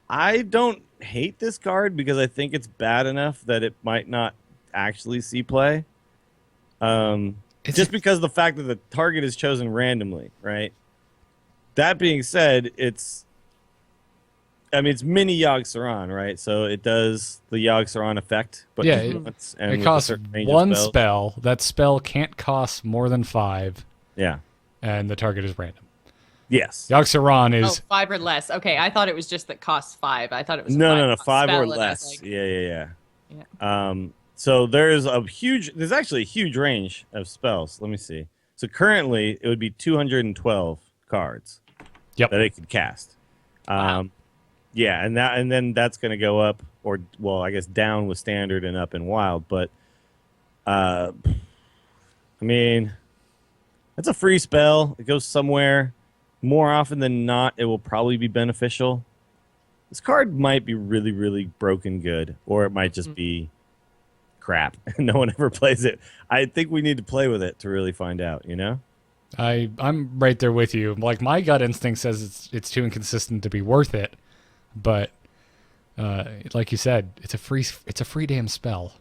I don't hate this card because I think it's bad enough that it might not actually see play. Just because of the fact that the target is chosen randomly, right? That being said, it's mini Yogg-Saron, right? So it does the Yogg-Saron effect, but Yeah, once and It with a costs certain range of 1 spells. spell. That spell can't cost more than 5, Yeah. and the target is random. Yes. Yogg-Saron Oh, is 5 or less. Okay, I thought it was just that costs 5. I thought it was a No, 5 5 spell, or and I was less. like, Yeah. Yeah. So there's actually a huge range of spells. Let me see. So currently it would be 212 cards Yep. that it could cast. Wow. Yeah, and then that's going to go up, or well, I guess down with standard and up in wild. But I mean, that's a free spell. It goes somewhere. More often than not, it will probably be beneficial. This card might be really, really broken good, or it might just be crap. No one ever plays it. I think we need to play with it to really find out, you know? I'm right there with you. Like my gut instinct says it's too inconsistent to be worth it, but like you said, it's a free damn spell.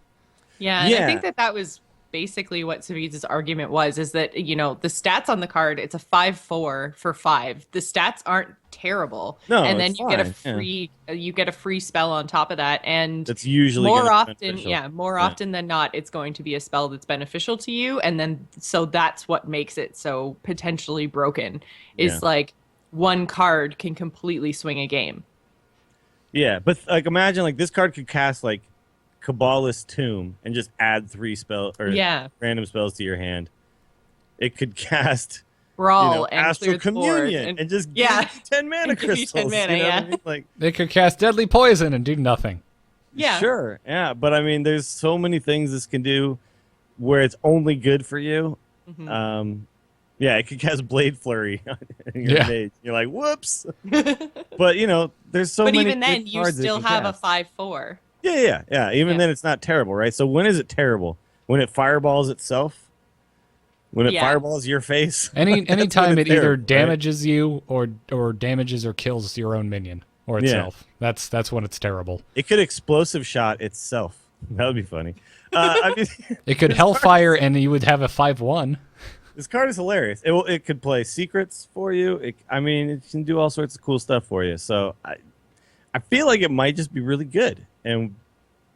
Yeah, and Yeah. I think that was basically what Savitz's argument was, is that, the stats on the card, it's a 5/4 for 5. The stats aren't terrible. No, and then it's you get a fine, yeah. free you get a free spell on top of that, and That's usually more gonna be often, beneficial. more Yeah. often than not, it's going to be a spell that's beneficial to you, and then so that's what makes it so potentially broken. Is Yeah. like one card can completely swing a game. Yeah, but imagine this card could cast Kabbalist Tomb and just add 3 random spells to your hand. It could cast Brawl and Astral clear the board Communion and just yeah. give you 10 mana And give you 10 crystals. mana, you know yeah. what I mean? Like, They could cast Deadly Poison and do nothing. Yeah. sure, yeah, but I mean, there's so many things this can do where it's only good for you. Mhm. Yeah, it could cast Blade Flurry in your Yeah. mage. You're like, whoops. But there's so But many. even then, good you cards it still can have cast. a 5/4. Yeah. Even Yeah. then, it's not terrible, right? So when is it terrible? When it fireballs itself? When it Yeah. fireballs your face? Anytime it's it either terrible, right? damages you or damages or kills your own minion or Yeah. itself. That's when it's terrible. It could explosive shot itself. That would be funny. I mean, It could Hellfire and you would have a 5/1. this card is hilarious. It could play secrets for you. It can do all sorts of cool stuff for you. So I feel like it might just be really good, and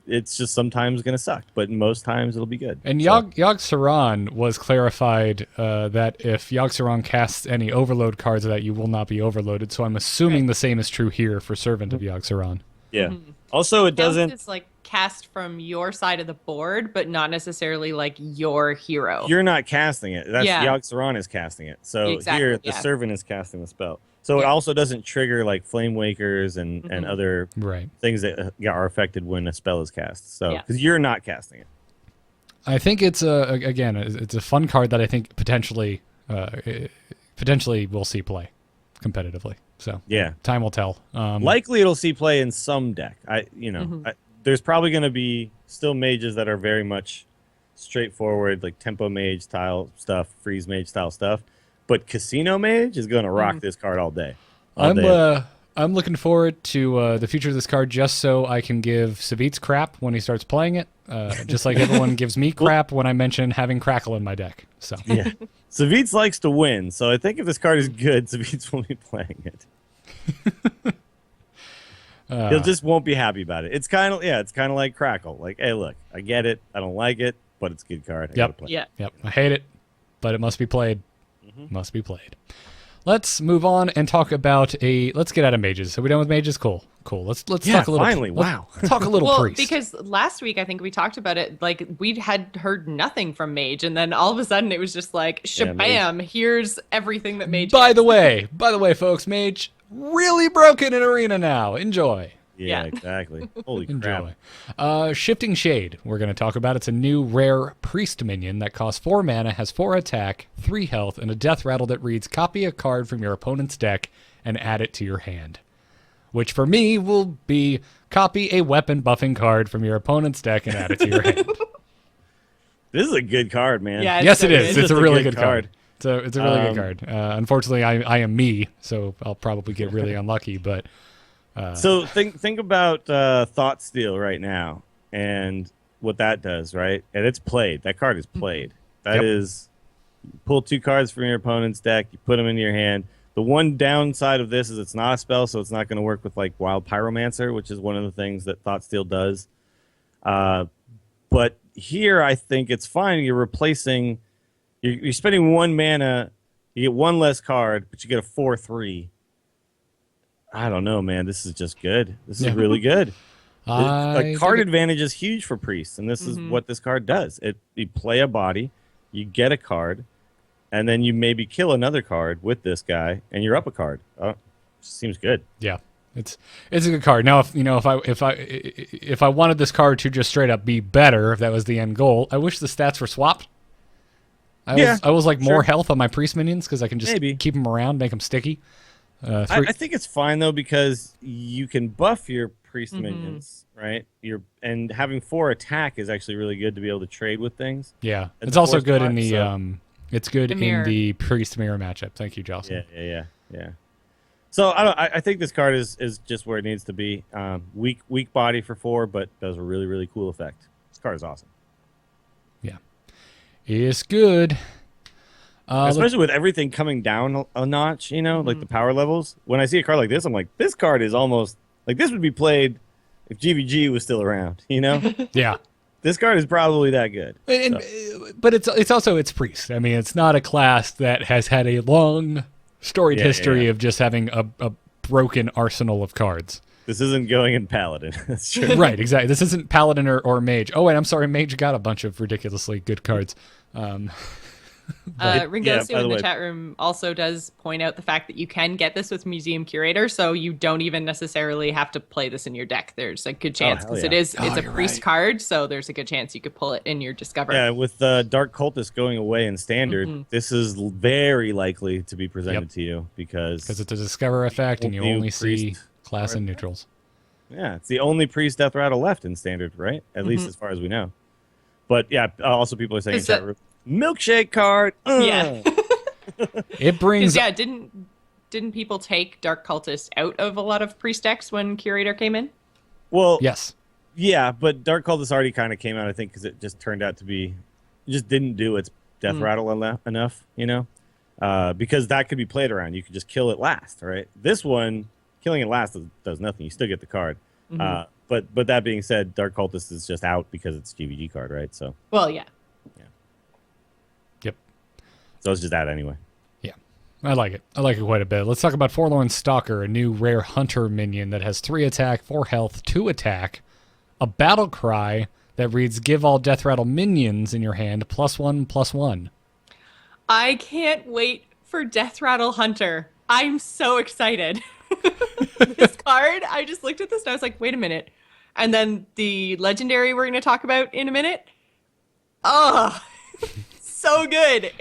it's just sometimes going to suck, but most times it'll be good. And So- Yogg-Saron was clarified that if Yogg-Saron casts any overload cards, that you will not be overloaded. So I'm assuming the same is true here for Servant of Yogg-Saron. Yeah. Also, it Counts doesn't. as like cast from your side of the board, but not necessarily like your hero. You're not casting it. That's Yeah. Yogg-Saron is casting it. So Exactly, here, the yeah. servant is casting the spell. So it Yeah. also doesn't trigger like flame wakers and other Right. things that are affected when a spell is cast. So Yeah. because you're not casting it. I think it's it's a fun card that I think potentially we'll see play competitively. So Yeah. time will tell. Likely it'll see play in some deck. There's probably going to be still mages that are very much straightforward, like tempo mage style stuff, freeze mage style stuff. But casino mage is going to rock this card all day. I'm looking forward to the future of this card just so I can give Savitz crap when he starts playing it, just like everyone gives me crap when I mention having Crackle in my deck. So Yeah. Savitz likes to win, so I think if this card is good, Savitz will be playing it. He'll just won't be happy about it. It's kind of like Crackle. Like, hey, look, I get it. I don't like it, but it's a good card. I gotta play it. Yeah. Yep, I hate it, but it must be played. Must be played. Let's move on and talk about let's get out of mages. Are we done with mages? Cool. Let's Yeah, talk a little. finally, let's wow. Talk a little Well, priest. because last week I think we talked about it. Like we had heard nothing from Mage, and then all of a sudden it was just like shabam! Here's everything that Mage. By gets. the way, folks, mage really broken in arena now. Enjoy. Yeah, Yeah. exactly. Holy crap. Enjoy. Shifting Shade, we're going to talk about. It's a new rare priest minion that costs 4 mana, has 4 attack, 3 health, and a death rattle that reads copy a card from your opponent's deck and add it to your hand. Which for me will be copy a weapon buffing card from your opponent's deck and add it to your hand. This is a good card, man. Yeah, it's Yes, so it is. good. It's a just really good card. It's a really good Um, card. Unfortunately, I am me, so I'll probably get really unlucky, but... So think about Thought Steal right now and what that does, right? And it's played. That card is played. That Yep. is, you pull 2 cards from your opponent's deck, you put them in your hand. The one downside of this is it's not a spell, so it's not going to work with like Wild Pyromancer, which is one of the things that Thought Steal does. But here I think it's fine. You're replacing, you're spending 1 mana, you get 1 less card, but you get a 4/3. I don't know, man. This is just good. This is really good. I Card dig it. advantage is huge for priests, and this is what this card does. You play a body, you get a card, and then you maybe kill another card with this guy, and you're up a card. Seems good. Yeah, it's a good card. Now, if I wanted this card to just straight up be better, if that was the end goal, I wish the stats were swapped. I was like more sure. health on my priest minions because I can just Maybe. keep them around, make them sticky. I think it's fine though because you can buff your priest minions, right? And having 4 attack is actually really good to be able to trade with things. Yeah, At it's the also fourth good spot, in the so- it's good The in mirror. the priest mirror matchup. Thank you, Jocelyn. Yeah. So I think this card is just where it needs to be. Weak body for 4, but does a really, really cool effect. This card is awesome. It's good. Especially with everything coming down a notch, like the power levels. When I see a card like this, I'm like, this card is almost like this would be played if GVG was still around, Yeah. This card is probably that good. But it's also priest. I mean, it's not a class that has had a long storied history of just having a broken arsenal of cards. This isn't going in Paladin. That's true. Right, exactly. This isn't Paladin or Mage. Oh, wait, I'm sorry. Mage got a bunch of ridiculously good cards. Ringosu by the in the way- chat room also does point out the fact that you can get this with Museum Curator, so you don't even necessarily have to play this in your deck. There's a good chance hell because yeah. it's a you're priest right. card, so there's a good chance you could pull it in your Discover. Yeah, with Dark Cultist going away in Standard, this is very likely to be presented to you because Because it's a Discover effect and you New only see priest class and card. neutrals. yeah, it's the only priest death rattle left in Standard, right? At least as far as we know. But yeah, also people are saying in Is chat that- room, milkshake card. Yeah. It brings... Yeah, didn't people take Dark Cultist out of a lot of priest decks when Curator came in? Well, Yes. yeah, but Dark Cultist already kind of came out, I think, because it just turned out to be, it just didn't do its death rattle enough, because that could be played around. You could just kill it last, right? This one, killing it last does nothing. You still get the card. But that being said, Dark Cultist is just out because it's GVG card, right? So Well, yeah. Yep. it's just that anyway. Yeah. I like it. I like it quite a bit. Let's talk about Forlorn Stalker, a new rare hunter minion that has 3 attack, 4 health, 2 attack, a battle cry that reads, give all Death Rattle minions in your hand +1/+1. I can't wait for Death Rattle Hunter. I'm so excited. This card, I just looked at this and I was like, wait a minute. And then the legendary we're going to talk about in a minute. Oh, so good.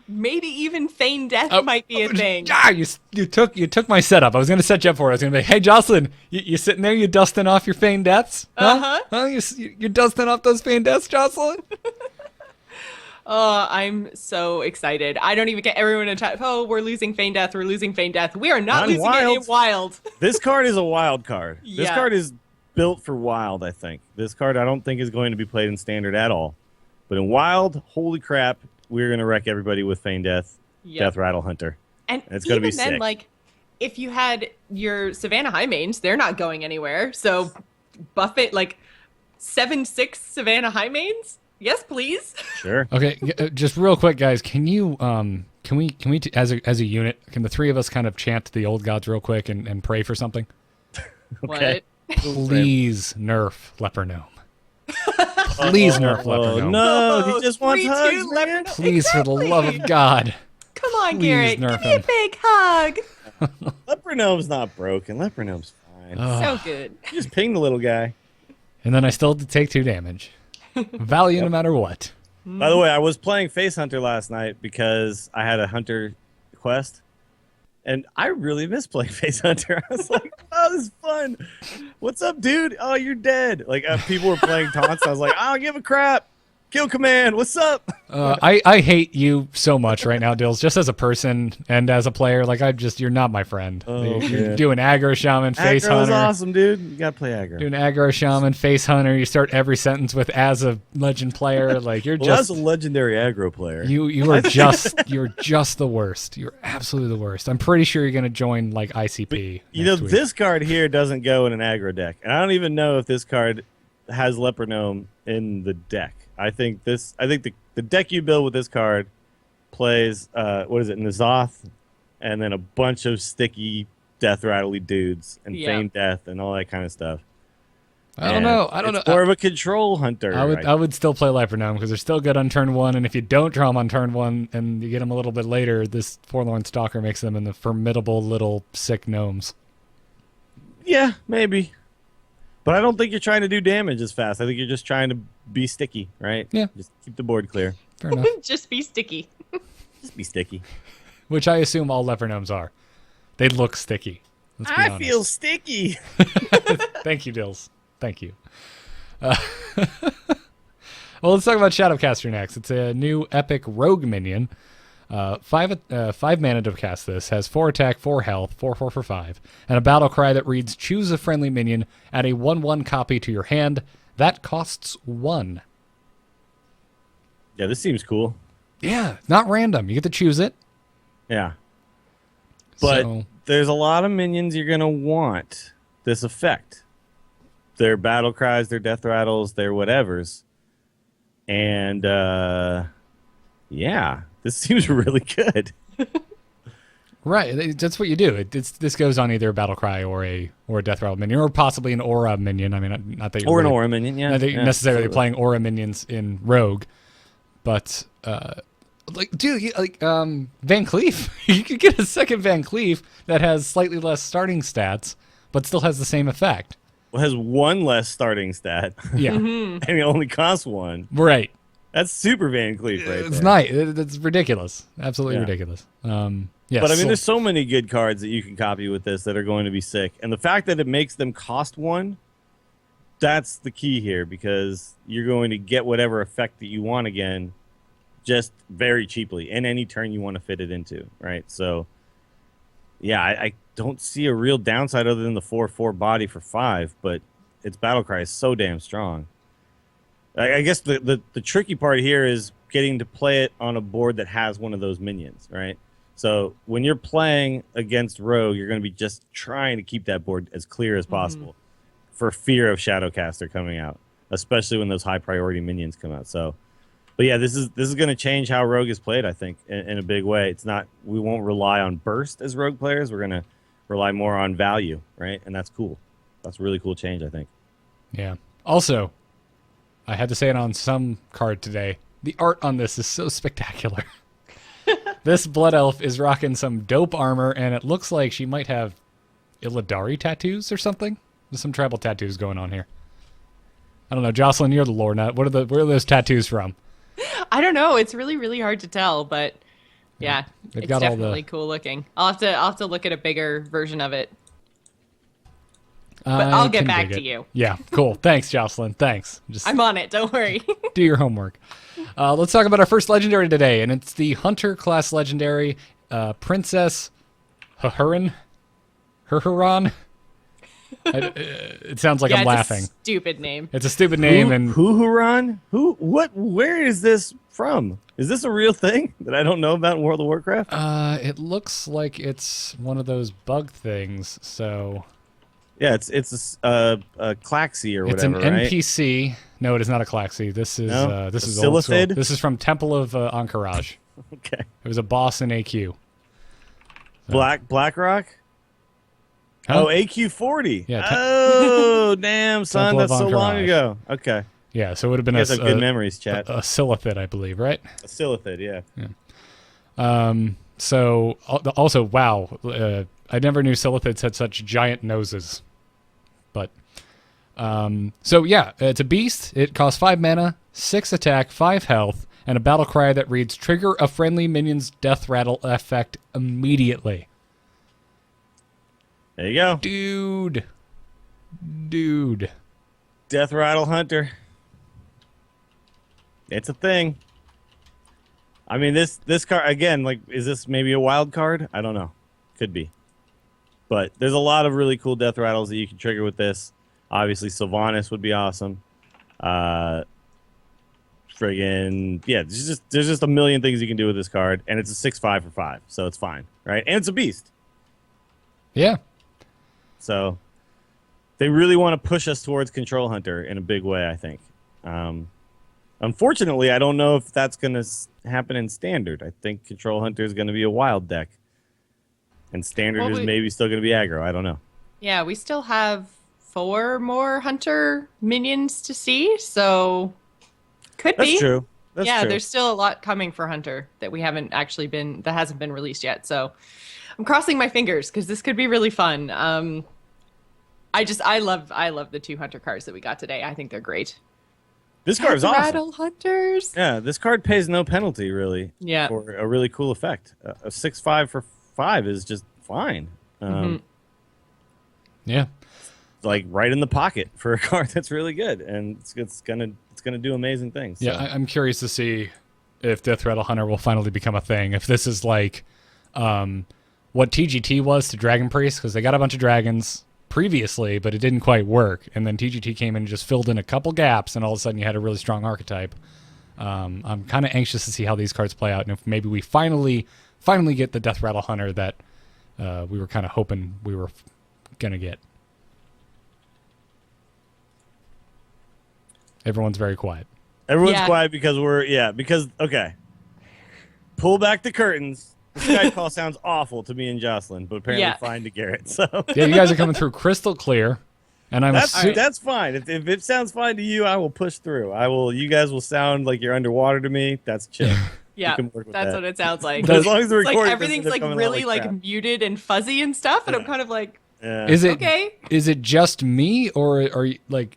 Maybe even Feign Death might be a thing. Ah, you took my setup. I was going to set you up for it. I was going to be, hey, Jocelyn, you sitting there, you dusting off your Feign Deaths? Huh? You're dusting off those Feign Deaths, Jocelyn? Oh, I'm so excited. I don't even get everyone to chat. Oh, we're losing Feign Death. We're losing Feign Death. We are not losing it in Wild. This card is a Wild card. Yeah. This card is built for Wild, I think. This card I don't think is going to be played in Standard at all. But in Wild, holy crap, we're going to wreck everybody with Feign Death, Death Rattle Hunter. And it's going to be then, sick. like, if you had your Savannah High Mains, they're not going anywhere. So buff it, like, 7/6 Savannah High Mains? Yes, please. Sure. Okay, just real quick, guys. Can you can we as a unit, can the 3 of us kind of chant the old gods real quick and pray for something? Okay. What? Please nerf Leper Gnome. Please nerf Leper Gnome. No, he just wants 3-2 hugs, Leper man. Gnome. Please, for the love of God. Come on, Please Garrett. nerf Give me a him. big hug. Leper Gnome's not broken. Leper Gnome's fine. So good. Just ping the little guy. And then I still had to take 2 damage. Value no matter what. By the way, I was playing Face Hunter last night because I had a Hunter quest. And I really miss playing Face Hunter. I was like, oh, this is fun. What's up, dude? Oh, you're dead. Like, people were playing taunts. I was like, I don't give a crap. Kill command. What's up? I hate you so much right now, Dills, just as a person and as a player. Like, you're not my friend. You're doing aggro shaman, face Aggro's hunter. awesome, dude. You gotta play aggro. Doing aggro shaman, face hunter. You start every sentence with as a legend player. Like, you're Well, just that's a legendary aggro player. you are just the worst. You're absolutely the worst. I'm pretty sure you're gonna join like ICP. You know, next week. this card here doesn't go in an aggro deck. And I don't even know if this card has Leper Gnome in the deck. I think the deck you build with this card plays N'Zoth, and then a bunch of sticky Death Rattly dudes and Feign Death and all that kind of stuff. I don't know. It's more of a control hunter. I would still play Leper Gnome because they're still good on turn 1, and if you don't draw them on turn 1 and you get them a little bit later, this Forlorn Stalker makes them into formidable little sick gnomes. Yeah, maybe. But I don't think you're trying to do damage as fast. I think you're just trying to be sticky, right? Yeah. Just keep the board clear. Fair enough. Just be sticky. Just be sticky. Which I assume all Leper Gnomes are. They look sticky. Let's be I honest. feel sticky. Thank you, Dills. Thank you. Well, let's talk about Shadowcaster next. It's a new epic rogue minion. 5 mana to cast this. Has 4 attack, 4 health, 4/4 for 5. And a battle cry that reads, choose a friendly minion, add a 1/1 copy to your hand. That costs 1. Yeah, this seems cool. Yeah, not random. You get to choose it. Yeah. But So- there's a lot of minions you're going to want this effect. Their battle cries, their death rattles, their whatevers. And, yeah, this seems really good. Right, that's what you do. This goes on either a battle cry or a death rattle minion, or possibly an aura minion. I mean, not that you're Or really, an aura minion, yeah. not that you're necessarily absolutely. playing aura minions in Rogue, but like, dude, Van Cleef, you could get a second Van Cleef that has slightly less starting stats, but still has the same effect. Well, has 1 less starting stat. Yeah, And it only costs 1. right. That's super Van Cleef right It's there. nice. It's ridiculous. Absolutely Yeah. ridiculous. Yeah, But I mean, so- there's so many good cards that you can copy with this that are going to be sick. And the fact that it makes them cost 1, that's the key here, because you're going to get whatever effect that you want again just very cheaply in any turn you want to fit it into, right? So, yeah, I don't see a real downside other than the 4/4 body for 5, but its battle cry is so damn strong. I guess the tricky part here is getting to play it on a board that has one of those minions, right? So when you're playing against Rogue, you're going to be just trying to keep that board as clear as possible for fear of Shadowcaster coming out, especially when those high priority minions come out. So But yeah, this is going to change how Rogue is played, I think, in a big way. We won't rely on burst as Rogue players. We're going to rely more on value, right? And that's cool. That's a really cool change, I think. Yeah. Also, I had to say it on some card today. The art on this is so spectacular. This Blood Elf is rocking some dope armor, and it looks like she might have Illidari tattoos or something. There's some tribal tattoos going on here. I don't know, Jocelyn, you're the lore nut. Where are those tattoos from? I don't know. It's really, really hard to tell, but yeah, They've it's got all definitely cool looking. I'll have to look at a bigger version of it. But I I'll get can back dig to it. you. Yeah, cool. Thanks, Jocelyn. Thanks. Just I'm on it. Don't worry. do your homework. Let's talk about our first legendary today, and it's the Hunter class legendary, Princess Huron. It sounds like I'm laughing. It's a stupid name. It's a stupid name, and Huron? Where is this from? Is this a real thing that I don't know about in World of Warcraft? it looks like it's one of those bug things. So Yeah, it's a Klaxi or it's whatever, an right? NPC. No, it is not a Klaxi. This is No? this A is old school. Silithid? This is from Temple of Ahn'Qiraj. Okay. It was a boss in AQ. BlackRock? Huh? Oh, AQ40. Yeah, Oh, damn, son, Temple of that's so long Ahn'Qiraj. ago. Okay. Yeah, so it would have been You guys have good memories, a chat. Silithid, I believe, right? A Silithid, yeah. So also, wow, I never knew Silithids had such giant noses. But so yeah, it's a beast. It costs 5 mana, 6 attack, 5 health, and a battle cry that reads: trigger a friendly minion's death rattle effect immediately. There you go. Dude. Death Rattle Hunter. It's a thing. I mean, this card, again, like, is this maybe a wild card? I don't know. Could be. But there's a lot of really cool death rattles that you can trigger with this. Obviously, Sylvanas would be awesome. Yeah, there's just a million things you can do with this card, and it's a 6/5 for 5, so it's fine, right? And it's a beast. Yeah. So they really want to push us towards Control Hunter in a big way, I think. Unfortunately, I don't know if that's going to happen in Standard. I think Control Hunter is going to be a wild deck. And Standard is maybe still going to be aggro. I don't know. Yeah, we still have 4 more Hunter minions to see, so could be. That's true. That's true. There's still a lot coming for Hunter that that hasn't been released yet. So I'm crossing my fingers because this could be really fun. I love the 2 Hunter cards that we got today. I think they're great. This card is awesome. Rattle Hunters. Yeah, this card pays no penalty, really. Yeah. For a really cool effect. A 6/5 for 5 is just fine. Yeah. Like right in the pocket for a card that's really good, and it's gonna do amazing things. Yeah, so. I'm curious to see if Death Rattle Hunter will finally become a thing. If this is like what TGT was to Dragon Priest, because they got a bunch of dragons previously, but it didn't quite work. And then TGT came in and just filled in a couple gaps, and all of a sudden you had a really strong archetype. I'm kind of anxious to see how these cards play out, and if maybe we finally get the Death Rattle Hunter that we were kind of hoping we were going to get. Everyone's very quiet. Everyone's quiet because okay. Pull back the curtains. This Skype call sounds awful to me and Jocelyn, but apparently fine to Garrett. So yeah, you guys are coming through crystal clear, and that's fine. If it sounds fine to you, I will push through. You guys will sound like you're underwater to me. That's chill. Yeah, that's what it sounds like. But as long as the recording, like everything's like really like muted and fuzzy and stuff, and I'm kind of like, is it just me, or are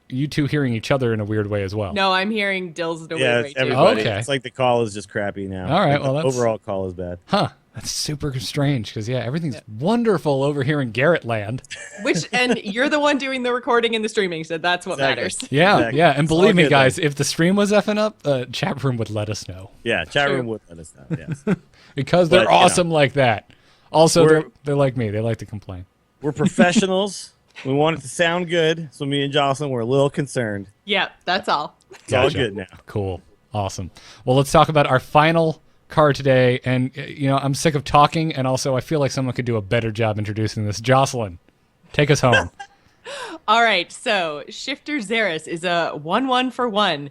you two hearing each other in a weird way as well? No, I'm hearing Dill's in a weird way it's too. everybody. Okay. It's like the call is just crappy now. All right, Like, well, the overall call is bad. Huh. That's super strange because, everything's wonderful over here in Garrett land. And you're the one doing the recording and the streaming, so that's what matters. Yeah, Exactly. yeah. And It's all believe me, good, guys, if the stream was effing up, chat room would let us know. Yeah, chat room would let us know. Yes. Because they're awesome like that. Also, they're like me. They like to complain. We're professionals. We want it to sound good, so me and Jocelyn were a little concerned. Yeah, that's all. It's all good now. Cool. Awesome. Well, let's talk about our final card today. And, I'm sick of talking, and also I feel like someone could do a better job introducing this. Jocelyn, take us home. All right, so Shifter Xeris is a 1/1 for 1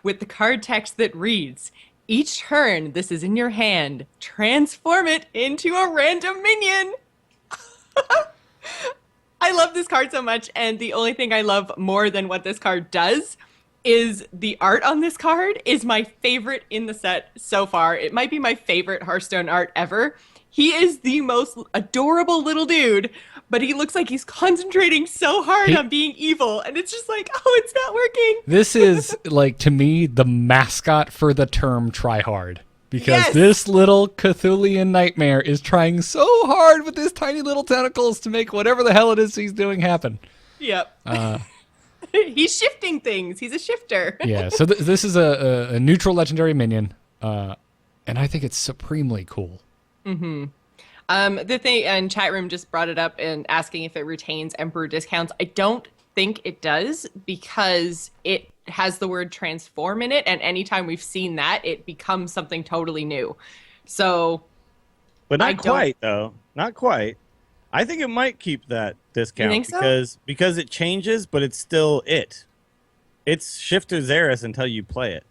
with the card text that reads, each turn this is in your hand, transform it into a random minion. I love this card so much, and the only thing I love more than what this card does is the art on this card is my favorite in the set so far. It might be my favorite Hearthstone art ever. He is the most adorable little dude, but he looks like he's concentrating so hard on being evil, and it's just like, oh, it's not working. This is, like, to me, the mascot for the term try hard. Because Yes! this little Cthulian nightmare is trying so hard with his tiny little tentacles to make whatever the hell it is he's doing happen. Yep. He's shifting things. He's a shifter. Yeah, so this is a neutral legendary minion, and I think it's supremely cool. The thing, and chat room just brought it up and asking if it retains Emperor discounts. I don't think it does because it has the word transform in it, and anytime we've seen that, it becomes something totally new. So, But not quite, though. Not quite. I think it might keep that discount think so? because it changes, but it's still it. It's Shifter Xeris until you play it.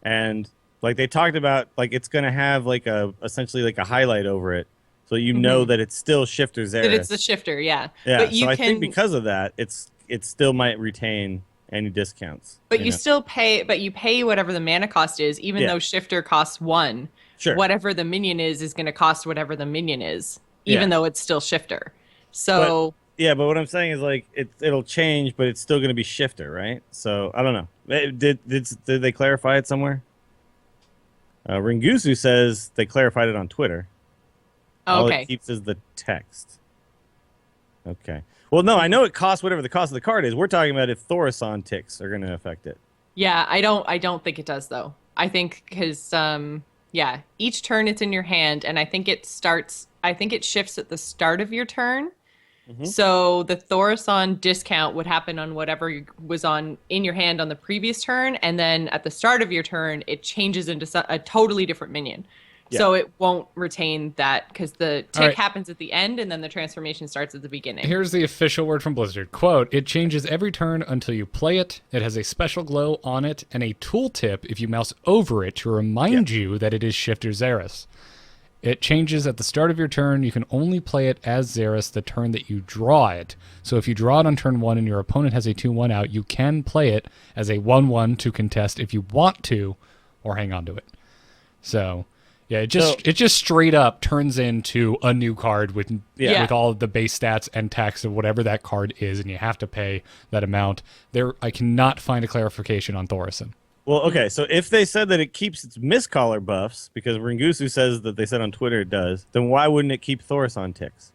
And like they talked about, like it's gonna have like essentially like a highlight over it. So you know that it's still Shifter Xeris. that it's the shifter, yeah. Yeah, But you so I can, think because of that, it still might retain any discounts. but you know? still pay, but you pay whatever the mana cost is, even Yeah. though shifter costs 1. Sure. Whatever the minion is going to cost whatever the minion is, even Yeah. though it's still shifter. So. Yeah, but what I'm saying is like it'll change, but it's still going to be Shifter, right? So I don't know. Did they clarify it somewhere? Ringusu says they clarified it on Twitter. Oh, All okay. it keeps is the text. Okay. Well, no, I know it costs whatever the cost of the card is. We're talking about if Thaurissan ticks are going to affect it. Yeah, I don't think it does though. I think because yeah, each turn it's in your hand, and I think it shifts at the start of your turn. So the Thaurissan discount would happen on whatever was in your hand on the previous turn, and then at the start of your turn, it changes into a totally different minion. Yeah. So it won't retain that because the tick right. happens at the end, and then the transformation starts at the beginning. Here's the official word from Blizzard. Quote, it changes every turn until you play it. It has a special glow on it and a tooltip if you mouse over it to remind you that it is Shifter Xeris. It changes at the start of your turn. You can only play it as Xeris the turn that you draw it. So if you draw it on turn 1 and your opponent has a 2-1 out, you can play it as a 1-1 to contest if you want to, or hang on to it. So, yeah, it just straight up turns into a new card with all of the base stats and tax of whatever that card is, and you have to pay that amount. I cannot find a clarification on Thaurissan. Well, okay, so if they said that it keeps its miscaller buffs, because Ringusu says that they said on Twitter it does, then why wouldn't it keep Thaurissan ticks?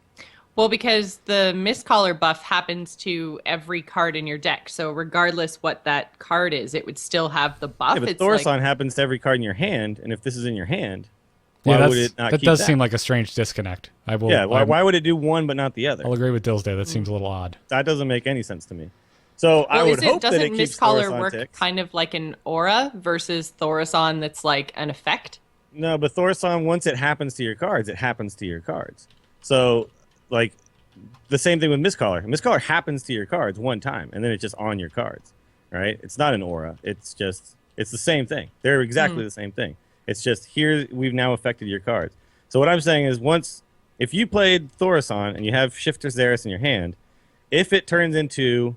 Well, because the miscaller buff happens to every card in your deck. So regardless what that card is, it would still have the buff. Yeah, but It's Thaurissan like, happens to every card in your hand, and if this is in your hand, why Yeah, would it not that keep does that? seem like a strange disconnect. Why would it do one but not the other? I'll agree with Dillsday. That seems a little odd. That doesn't make any sense to me. So I well, would hope that it doesn't keeps miscaller Thaurissan work ticks. kind of like an aura versus Thaurissan that's like an effect? No, but Thaurissan, once it happens to your cards, it happens to your cards. So, like, the same thing with Miscaller. Miscaller happens to your cards one time, and then it's just on your cards, right? It's not an aura. It's the same thing. They're exactly the same thing. It's just here we've now affected your cards. So what I'm saying is if you played Thaurissan and you have Shifter Xeris in your hand, if it turns into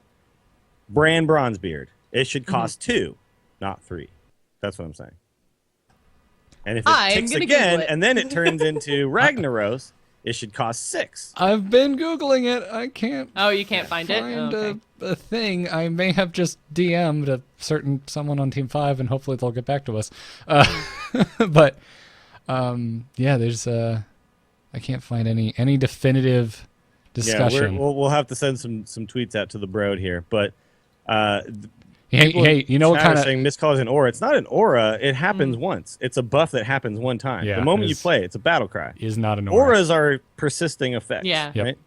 Bran Bronzebeard, it should cost 2, not 3. That's what I'm saying. And if it ticks again, and then it turns into Ragnaros, it should cost 6. I've been Googling it. I can't Oh, you can't find it? find Oh, okay. a thing. I may have just DM'd someone on Team 5, and hopefully they'll get back to us. But, yeah, there's... I can't find any definitive discussion. Yeah, we'll have to send some tweets out to the Broad here, but hey, you know what kind of... saying Miscall is an aura. It's not an aura. It happens once. It's a buff that happens one time. Yeah, the moment you it's- play, it's a battle cry. Is not an aura. Auras are persisting effects. Yeah. Yep. Right?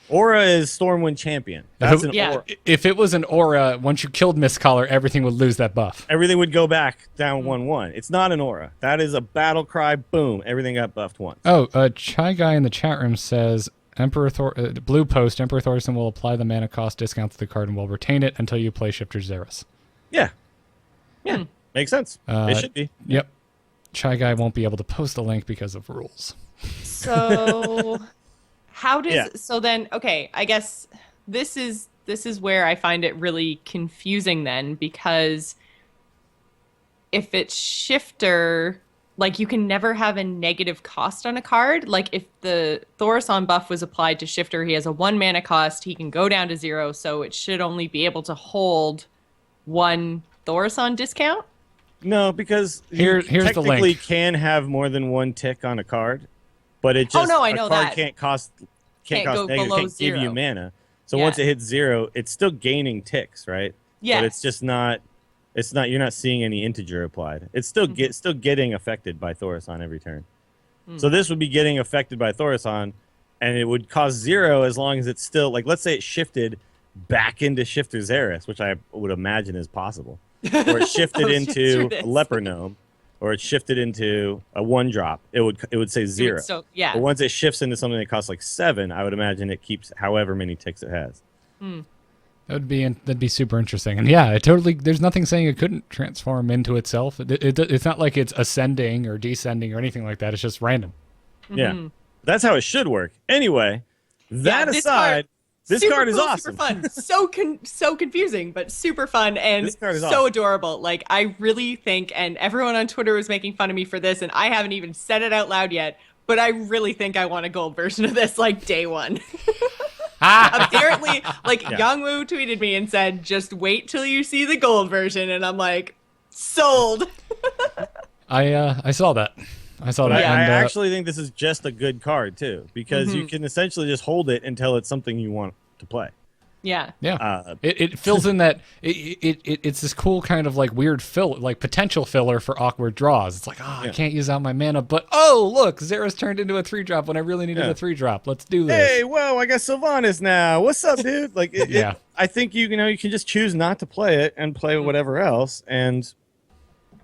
Aura is Stormwind Champion. That's an Yeah. aura. If it was an aura, once you killed Mistcaller, everything would lose that buff. Everything would go back down 1/1. It's not an aura. That is a battle cry. Boom. Everything got buffed once. Oh, Chai Guy in the chat room says, Blue Post, Emperor Thaurissan will apply the mana cost discount to the card and will retain it until you play Shifter Xeris. Yeah. Yeah. Makes sense. It should be. Yep. Shy Guy won't be able to post a link because of rules. So how does Yeah. so then okay, I guess this is where I find it really confusing then, because if it's shifter, like you can never have a negative cost on a card. Like if the Thaurissan buff was applied to shifter, he has a 1 mana cost, he can go down to 0, so it should only be able to hold 1 Thaurissan discount. No, because Here's you the technically link. can have more than 1 tick on a card, but it just no, I a know card that. can't cost Can't go negative, below can't give you 0. mana. So Yeah. once it hits 0, it's still gaining ticks, right? Yes. But it's just not. It's not. You're not seeing any integer applied. It's still still getting affected by Thaurissan every turn. So this would be getting affected by Thaurissan, and it would cost 0 as long as it's still like. Let's say it shifted back into Shifter Xeris, which I would imagine is possible, or it shifted into Shifter this. Leper Gnome, or it shifted into a 1-drop. It would say 0. So yeah. But once it shifts into something that costs like 7, I would imagine it keeps however many ticks it has. That'd be super interesting. And yeah, it totally. There's nothing saying it couldn't transform into itself. It's not like it's ascending or descending or anything like that. It's just random. Yeah, that's how it should work. Anyway, that this aside, this super card is cool, awesome. Super fun. So confusing, but super fun and This card is so awesome. adorable. Like I really think, and everyone on Twitter was making fun of me for this, and I haven't even said it out loud yet, but I really think I want a gold version of this like day one. Apparently, like Youngwoo tweeted me and said, "Just wait till you see the gold version," and I'm like, sold. I saw that. I saw But that. I and, actually think this is just a good card too, because you can essentially just hold it until it's something you want to play. Yeah. yeah, it fills in that. It's this cool kind of like weird potential filler for awkward draws. It's like, I can't use out my mana, but look, Xeris turned into a 3-drop when I really needed a 3-drop. Let's do this. Hey, whoa! I got Sylvanas now. What's up, dude? Like, I think you can just choose not to play it and play whatever else, and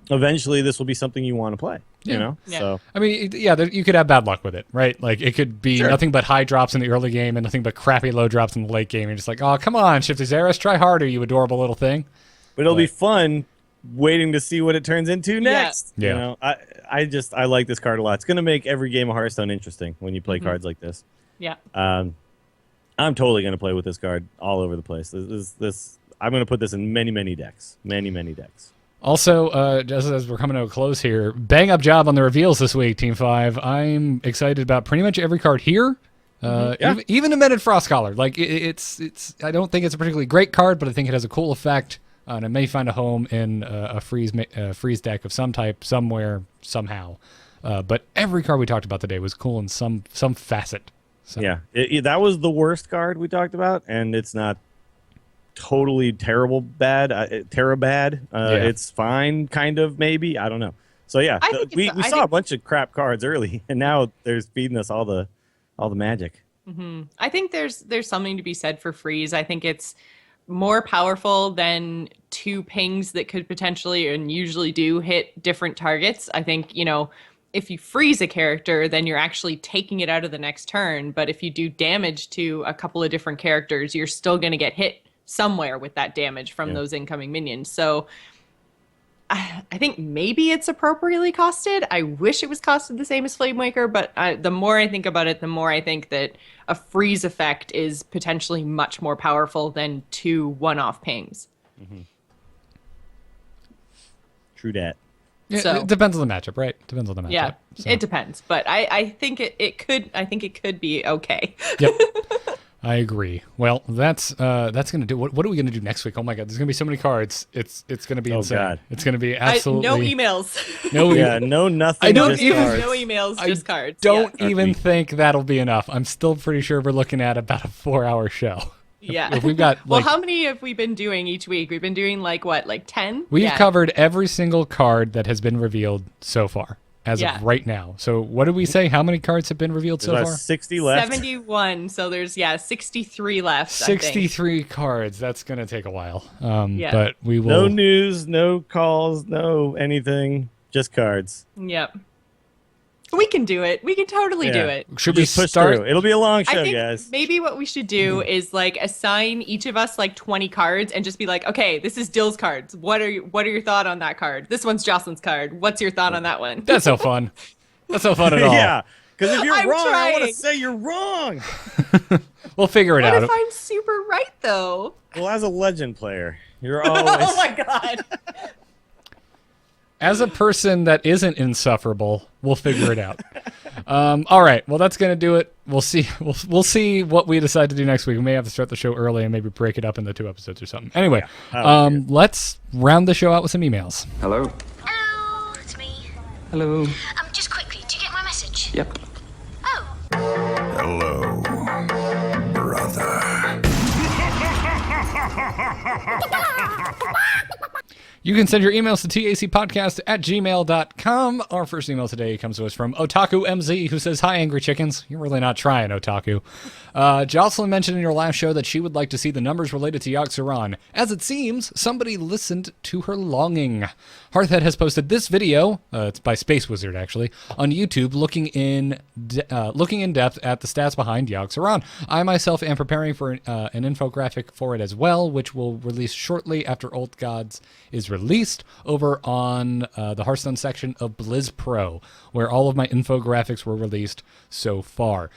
eventually this will be something you want to play. You know, Yeah. so I mean, you could have bad luck with it, right? Like it could be nothing but high drops in the early game and nothing but crappy low drops in the late game. You're just like, oh, come on, Shifter Xeris, try harder, you adorable little thing. but it'll be fun waiting to see what it turns into next. Yeah. You know, I like this card a lot. It's going to make every game of Hearthstone interesting when you play cards like this. Yeah. I'm totally going to play with this card all over the place. This I'm going to put this in many decks. Many decks. Also, just as we're coming to a close here, bang up job on the reveals this week, Team 5. I'm excited about pretty much every card here. Even the Meted Frost Collar. Like it's I don't think it's a particularly great card, but I think it has a cool effect, and it may find a home in a freeze deck of some type somewhere somehow. But every card we talked about today was cool in some facet. So. Yeah, that was the worst card we talked about, and it's not totally terrible bad. It's fine, kind of, maybe. I don't know. So yeah, I think we it's- I saw think- a bunch of crap cards early, and now they're feeding us all the magic. I think there's something to be said for freeze. I think it's more powerful than 2 pings that could potentially and usually do hit different targets. I think, if you freeze a character, then you're actually taking it out of the next turn. But if you do damage to a couple of different characters, you're still going to get hit somewhere with that damage from those incoming minions. So I think maybe it's appropriately costed. I wish it was costed the same as Flamewaker, but the more I think about it, the more I think that a freeze effect is potentially much more powerful than 2 one-off pings. True dat. Yeah, So- it depends on the matchup, right? Depends on the matchup. Yeah, So, it depends, but I think it could be okay. Yep. I agree. Well, that's gonna do. What are we gonna do next week? Oh my god, there's gonna be so many cards. It's gonna be insane. God. It's gonna be absolutely No emails. no Yeah, no nothing. I don't just even- cards. No emails, just cards. Don't Yeah. even think that'll be enough. I'm still pretty sure we're looking at about a 4-hour show. Yeah. If we've got Well, like how many have we been doing each week? We've been doing like 10? we've Yeah. covered every single card that has been revealed so far as Yeah. of right now. So what did we say? How many cards have been revealed There's so about far? 60 left. 71. So there's 63 left. I think. 63 cards. That's gonna take a while. Yeah. But we will. No news, no calls, no anything. Just cards. Yep. We can do it. We can totally do Yeah. it. Should we Just push start? through. It'll be a long show, I think guys. maybe what we should do is like assign each of us like 20 cards and just be like, okay, this is Dill's cards. What are your thought on that card? This one's Jocelyn's card. What's your thought on that one? That's no fun. That's no fun at all. Yeah, because if you're I'm wrong, I want trying. to say you're wrong. We'll figure it What out. if I'm super right though? Well, as a legend player, you're Oh always. my god. As a person that isn't insufferable, we'll figure it out. All right. Well, that's gonna do it. We'll see. We'll see what we decide to do next week. We may have to start the show early and maybe break it up into 2 episodes or something. Anyway, let's round the show out with some emails. Hello? Hello, it's me. Hello? Just quickly, do you get my message? Yep. Oh, Hello, brother. You can send your emails to tacpodcast@gmail.com. Our first email today comes to us from Otaku MZ, who says, "Hi, Angry Chickens." You're really not trying, Otaku. Jocelyn mentioned in your last show that she would like to see the numbers related to Yogg-Saron. As it seems, somebody listened to her longing. Hearthhead has posted this video, it's by Space Wizard actually, on YouTube looking in depth at the stats behind Yogg-Saron. I myself am preparing for an infographic for it as well, which will release shortly after Old Gods is released over on the Hearthstone section of Blizz Pro, where all of my infographics were released so far.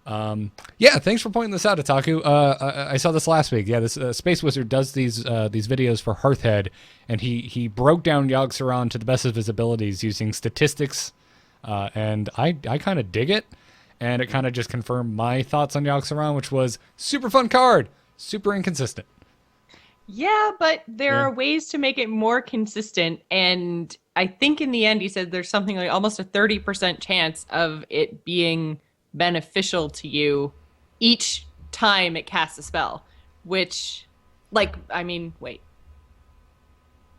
Yeah, thanks for pointing this out, Otaku. I saw this last week. Yeah, this Space Wizard does these videos for Hearthhead, and he broke down Yogg-Saron to the best of his abilities using statistics, and I kind of dig it, and it kind of just confirmed my thoughts on Yogg-Saron, which was super fun card, super inconsistent. Yeah, but there are ways to make it more consistent. And I think in the end, he said there's something like almost a 30% chance of it being beneficial to you each time it casts a spell. Which, like, I mean, wait.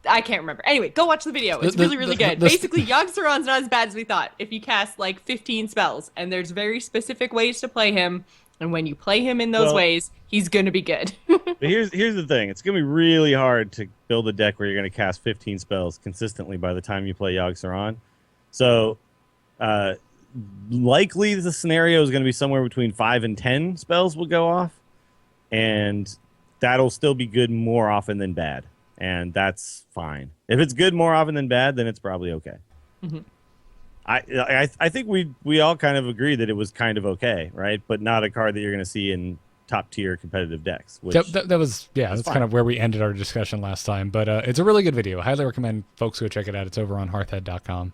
I can't remember. Anyway, go watch the video. It's really, really good. Basically, Yogg-Saron's not as bad as we thought. If you cast like 15 spells, and there's very specific ways to play him, and when you play him in those ways, he's gonna be good. But here's the thing. It's going to be really hard to build a deck where you're going to cast 15 spells consistently by the time you play Yogg-Saron. So, likely the scenario is going to be somewhere between 5 and 10 spells will go off. And that'll still be good more often than bad. And that's fine. If it's good more often than bad, then it's probably okay. Mm-hmm. I think we all kind of agree that it was kind of okay, right? But not a card that you're going to see in top tier competitive decks. Which That was, that's fine. kind of where we ended our discussion last time. But it's a really good video. I highly recommend folks go check it out. It's over on hearthhead.com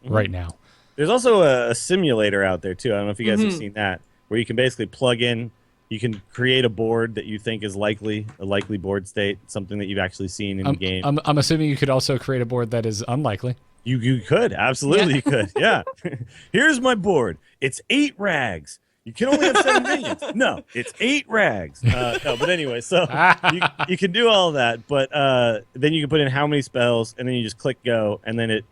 right now. There's also a simulator out there too. I don't know if you guys have seen that, where you can basically plug in. You can create a board that you think is a likely board state, something that you've actually seen in the game. I'm assuming you could also create a board that is unlikely. You could absolutely you could. Yeah. Here's my board. It's 8 rags. You can only have 7 minions. No, it's 8 rags. No, but anyway, so you can do all of that, but then you can put in how many spells, and then you just click go, and then it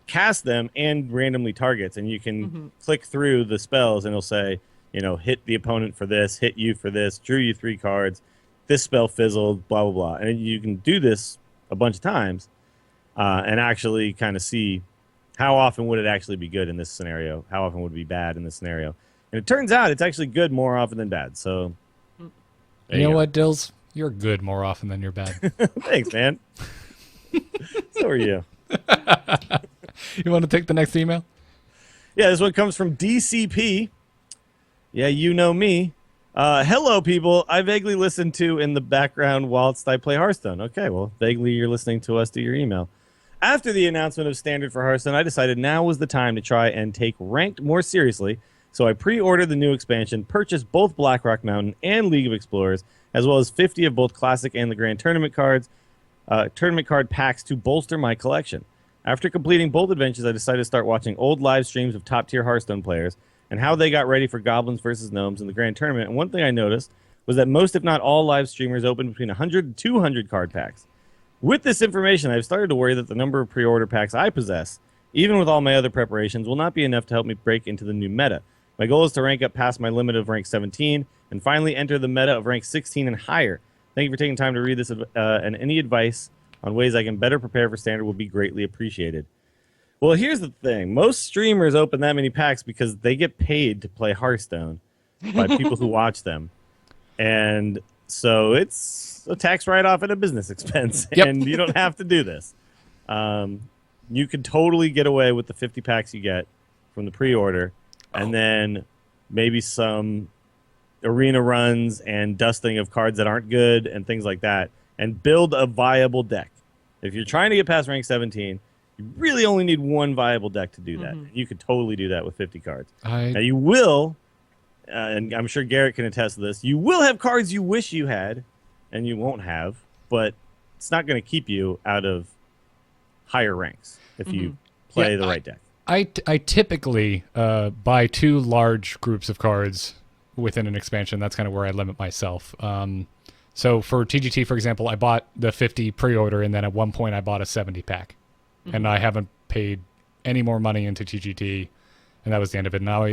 casts them and randomly targets, and you can click through the spells, and it'll say, hit the opponent for this, hit you for this, drew you 3 cards, this spell fizzled, blah, blah, blah. And you can do this a bunch of times and actually kind of see how often would it actually be good in this scenario, how often would it be bad in this scenario. And it turns out it's actually good more often than bad. So, You know what, Dills? You're good more often than you're bad. Thanks, man. So are you. You want to take the next email? Yeah, this one comes from DCP. Yeah, you know me. Hello, people. I vaguely listen to in the background whilst I play Hearthstone. Okay, well, vaguely you're listening to us do your email. After the announcement of Standard for Hearthstone, I decided now was the time to try and take Ranked more seriously, so I pre-ordered the new expansion, purchased both Blackrock Mountain and League of Explorers, as well as 50 of both Classic and the Grand Tournament cards, tournament card packs to bolster my collection. After completing both adventures, I decided to start watching old live streams of top-tier Hearthstone players and how they got ready for Goblins versus Gnomes in the Grand Tournament, and one thing I noticed was that most, if not all, live streamers opened between 100 and 200 card packs. With this information, I've started to worry that the number of pre-order packs I possess, even with all my other preparations, will not be enough to help me break into the new meta. My goal is to rank up past my limit of rank 17 and finally enter the meta of rank 16 and higher. Thank you for taking time to read this, and any advice on ways I can better prepare for Standard would be greatly appreciated. Well, here's the thing. Most streamers open that many packs because they get paid to play Hearthstone by people who watch them. And so it's a tax write-off and a business expense. Yep. And you don't have to do this. You could totally get away with the 50 packs you get from the pre-order. And then maybe some arena runs and dusting of cards that aren't good and things like that. And build a viable deck. If you're trying to get past rank 17... you really only need one viable deck to do that. You could totally do that with 50 cards. Now you will, and I'm sure Garrett can attest to this, you will have cards you wish you had, and you won't have, but it's not going to keep you out of higher ranks if you play the right deck. I typically buy 2 large groups of cards within an expansion. That's kind of where I limit myself. So for TGT, for example, I bought the 50 pre-order, and then at one point I bought a 70 pack. And I haven't paid any more money into TGT, and that was the end of it. Now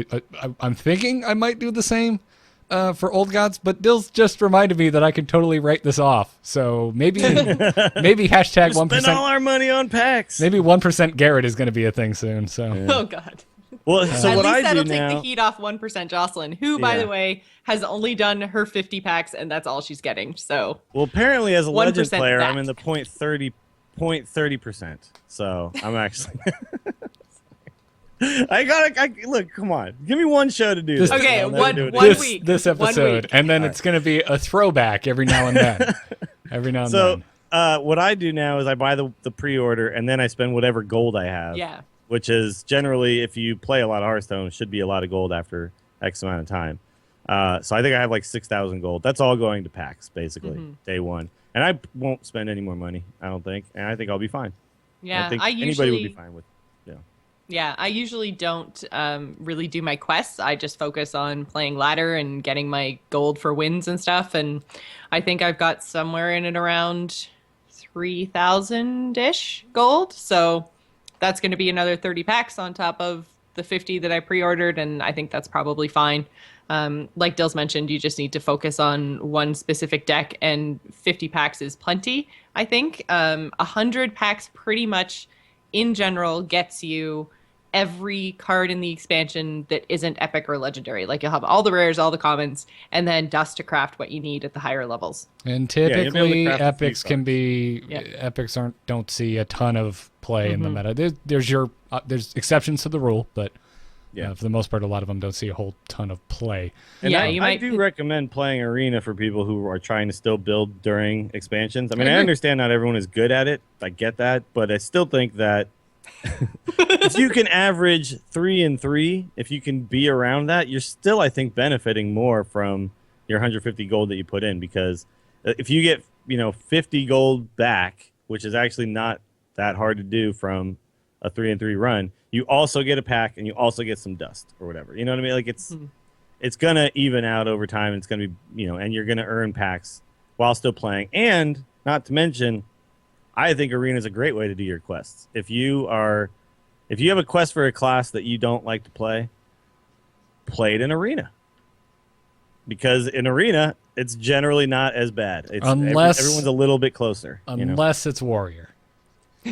I'm thinking I might do the same for Old Gods, but Dill's just reminded me that I can totally write this off. So maybe hashtag 1%. Spend all our money on packs. Maybe 1% Garrett is going to be a thing soon. So Oh God. Well, so At what least I that'll do take now, the heat off 1% Jocelyn, who, by Yeah. the way, has only done her 50 packs, and that's all she's getting. So well, apparently as a Legend 1% player, back. I'm in the 0.30%. So I'm actually. Look, come on. Give me one show to do this. Okay, I'll never do it one again. week. this One episode, week. and then it's going to be a throwback every now and then. Every now and So then. what I do now is I buy the pre-order, and then I spend whatever gold I have. Yeah. Which is generally, if you play a lot of Hearthstone, should be a lot of gold after X amount of time. So I think I have like 6,000 gold. That's all going to packs, basically, day one. And I won't spend any more money, I don't think. And I think I'll be fine. Yeah, I think I anybody usually would be fine with. Yeah. Yeah, I usually don't really do my quests. I just focus on playing ladder and getting my gold for wins and stuff. And I think I've got somewhere in and around 3,000-ish gold. So that's going to be another 30 packs on top of the 50 that I pre-ordered. And I think that's probably fine. Like Dill's mentioned, you just need to focus on one specific deck, and 50 packs is plenty, I think. 100 packs pretty much in general gets you every card in the expansion that isn't epic or legendary. Like, you'll have all the rares, all the commons, and then dust to craft what you need at the higher levels. And you'll be able to typically, craft a few epics can be epics don't see a ton of play in the meta. There's exceptions to the rule, but for the most part, a lot of them don't see a whole ton of play. And Yeah, I, you I might- do recommend playing Arena for people who are trying to still build during expansions. I mean, I understand not everyone is good at it. I get that. But I still think that if you can average 3 and 3, if you can be around that, you're still, I think, benefiting more from your 150 gold that you put in. Because if you get 50 gold back, which is actually not that hard to do from a 3 and 3 run, you also get a pack and you also get some dust or whatever. You know what I mean? Like, it's gonna even out over time. It's gonna be and you're gonna earn packs while still playing. And not to mention, I think Arena is a great way to do your quests. If you have a quest for a class that you don't like to play it in Arena. Because in Arena, it's generally not as bad. It's everyone's a little bit closer. Unless it's Warrior.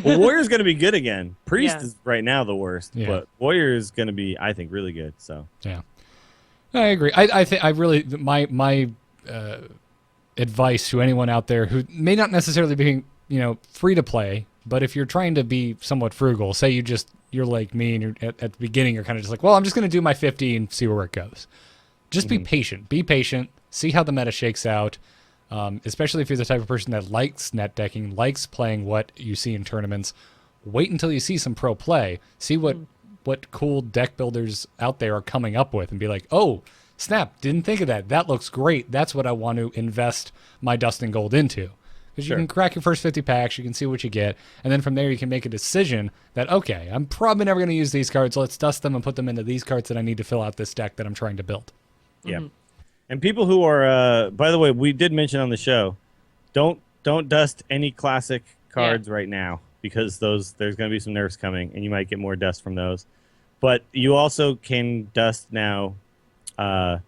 Well, Warrior's going to be good again. Priest Yeah. is right now the worst, but Warrior is going to be, I think, really good. So Yeah, I agree. I think I really my advice to anyone out there who may not necessarily be free to play, but if you're trying to be somewhat frugal, say you're like me and you're at the beginning, you're kind of just like, well, I'm just going to do my 50 and see where it goes. Just be patient. Be patient. See how the meta shakes out. Especially if you're the type of person that likes net decking, likes playing what you see in tournaments. Wait until you see some pro play. See what cool deck builders out there are coming up with and be like, oh, snap, didn't think of that. That looks great. That's what I want to invest my dust and gold into. Because you can crack your first 50 packs, you can see what you get, and then from there you can make a decision that, okay, I'm probably never going to use these cards. Let's dust them and put them into these cards that I need to fill out this deck that I'm trying to build. yeah. And people who are, by the way, we did mention on the show, don't dust any classic cards right now, because there's going to be some nerfs coming, and you might get more dust from those. But you also can dust now the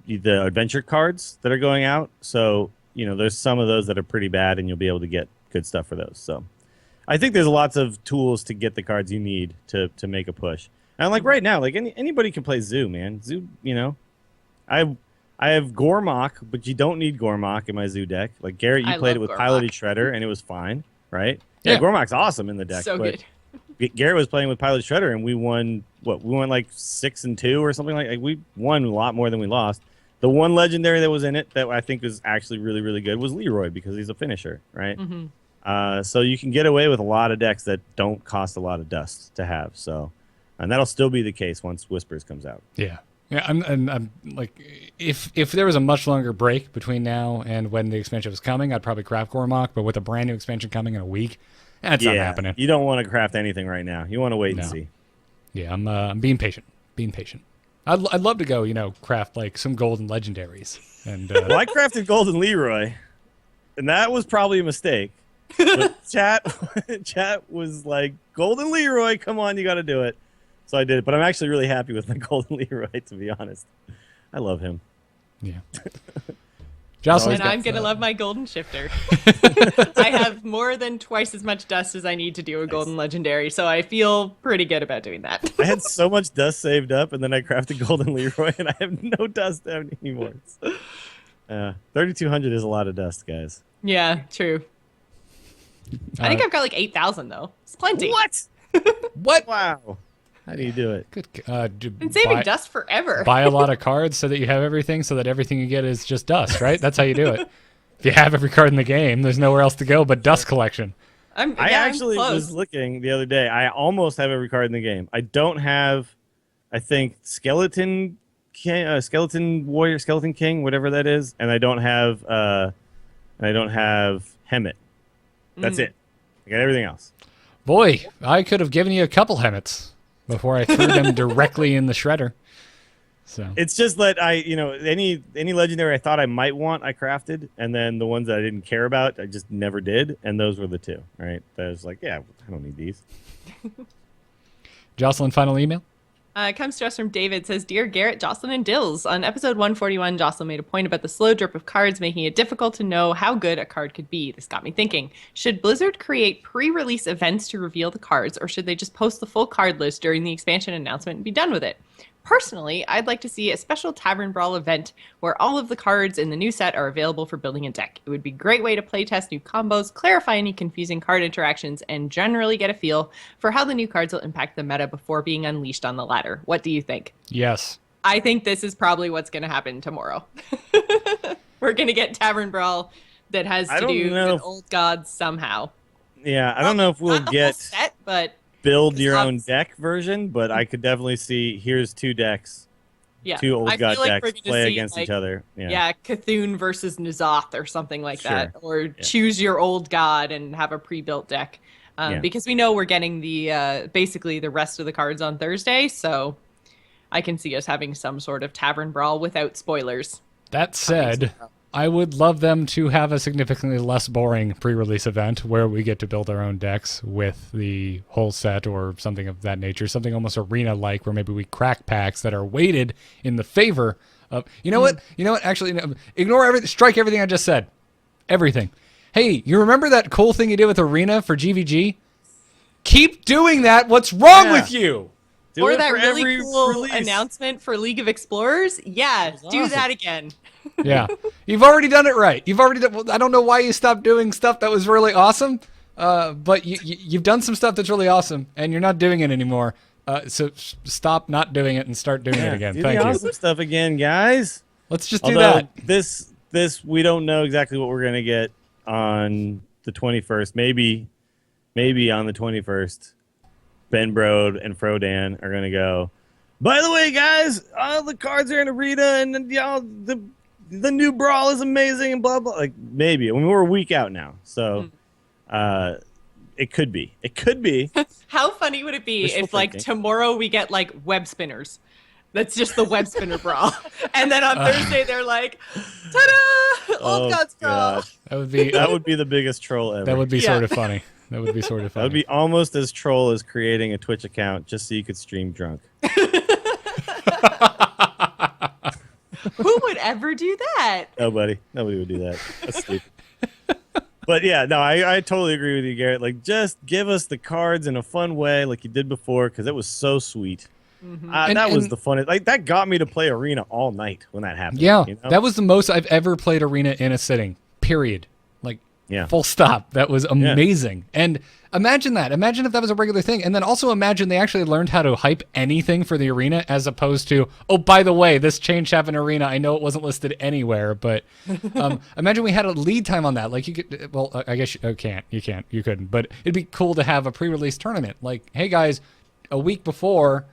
adventure cards that are going out. So there's some of those that are pretty bad, and you'll be able to get good stuff for those. So I think there's lots of tools to get the cards you need to make a push. And like right now, like anybody can play Zoo, man. Zoo, you know, I have Gormok, but you don't need Gormok in my Zoo deck. Like Garrett, you played it with Gormok. Piloted Shredder, and it was fine, right? Yeah, Gormok's awesome in the deck. So but good. Garrett was playing with Piloted Shredder, and we won. What? We won like 6-2 or something like. We won a lot more than we lost. The one legendary that was in it that I think was actually really, really good was Leroy because he's a finisher, right? Mm-hmm. So you can get away with a lot of decks that don't cost a lot of dust to have. So, and that'll still be the case once Whispers comes out. Yeah. Yeah, I'm like, if there was a much longer break between now and when the expansion was coming, I'd probably craft Gormok. But with a brand new expansion coming in a week, that's not happening. You don't want to craft anything right now. You want to wait and see. Yeah, I'm being patient. Being patient. I'd love to go, craft like some golden legendaries. And well, I crafted Golden Leroy, and that was probably a mistake. But chat was like, Golden Leroy, come on, you got to do it. So I did it, but I'm actually really happy with my Golden Leroy, to be honest. I love him. Yeah. Jocelyn, And I'm going to love my Golden Shifter. I have more than twice as much dust as I need to do a Golden Legendary, so I feel pretty good about doing that. I had so much dust saved up, and then I crafted Golden Leroy, and I have no dust anymore. 3,200 is a lot of dust, guys. Yeah, true. I think I've got like 8,000, though. It's plenty. What? What? Wow. How do you do it? Good. Been saving dust forever. Buy a lot of cards so that you have everything, so that everything you get is just dust, right? That's how you do it. If you have every card in the game, there's nowhere else to go but dust collection. I'm actually close. was looking the other day. I almost have every card in the game. I don't have, I think, Skeleton King, Skeleton Warrior, Skeleton King, whatever that is, and I don't have Hemet. That's it. I got everything else. Boy, I could have given you a couple Hemets before I threw them directly in the shredder. So It's just that any legendary I thought I might want, I crafted, and then the ones that I didn't care about, I just never did, and those were the two, right? That was like, yeah, I don't need these. Jocelyn, final email? It comes to us from David. Says, Dear Garrett, Jocelyn, and Dills. On episode 141, Jocelyn made a point about the slow drip of cards, making it difficult to know how good a card could be. This got me thinking. Should Blizzard create pre-release events to reveal the cards, or should they just post the full card list during the expansion announcement and be done with it? Personally, I'd like to see a special Tavern Brawl event where all of the cards in the new set are available for building a deck. It would be a great way to playtest new combos, clarify any confusing card interactions, and generally get a feel for how the new cards will impact the meta before being unleashed on the ladder. What do you think? Yes. I think this is probably what's going to happen tomorrow. We're going to get Tavern Brawl that has to do with old gods somehow. Yeah, I don't know if we'll Not the get whole set, but build your own deck version, but I could definitely see here's two decks, two old god decks play against each other. Yeah, Cthulhu versus N'Zoth or something like that, or choose your old god and have a pre-built deck. Because we know we're getting the basically the rest of the cards on Thursday, so I can see us having some sort of Tavern Brawl without spoilers. That said, I would love them to have a significantly less boring pre-release event where we get to build our own decks with the whole set or something of that nature, something almost arena-like where maybe we crack packs that are weighted in the favor of... You know what? Actually, no, ignore everything. Strike everything I just said. Everything. Hey, you remember that cool thing you did with Arena for GVG? Keep doing that. What's wrong with you? Or that really cool announcement for League of Explorers? Yeah, do that again. Yeah. You've already done it right. I don't know why you stopped doing stuff that was really awesome, but you've done some stuff that's really awesome, and you're not doing it anymore. So stop not doing it and start doing it again. Do Thank the you. awesome stuff again, guys. Let's just do that. This we don't know exactly what we're going to get on the 21st. Maybe on the 21st. Ben Brode and Frodan are going to go, by the way, guys, all the cards are in Arena, and the new Brawl is amazing, and blah, blah. Like, maybe. I mean, we're a week out now, so it could be. It could be. How funny would it be if, tomorrow we get, web spinners? That's just the web spinner Brawl. And then on Thursday, they're like, ta-da! Old Gods Brawl. That would be the biggest troll ever. That would be sort of funny. That would be sort of funny. That would be almost as troll as creating a Twitch account just so you could stream drunk. Who would ever do that? Nobody would do that. That's stupid. But yeah, no, I totally agree with you, Garrett. Like, just give us the cards in a fun way, like you did before, because it was so sweet. That was the funnest. Like, that got me to play Arena all night when that happened. Yeah, you know? that was the most I've ever played Arena in a sitting. Period. Like, full stop. That was amazing. And imagine that. Imagine if that was a regular thing. And then also imagine they actually learned how to hype anything for the Arena, as opposed to, oh, by the way, this change happened in Arena. I know it wasn't listed anywhere, but imagine we had a lead time on that. Like, you could, well, I guess you couldn't. But it'd be cool to have a pre-release tournament. Like, hey guys, a week before,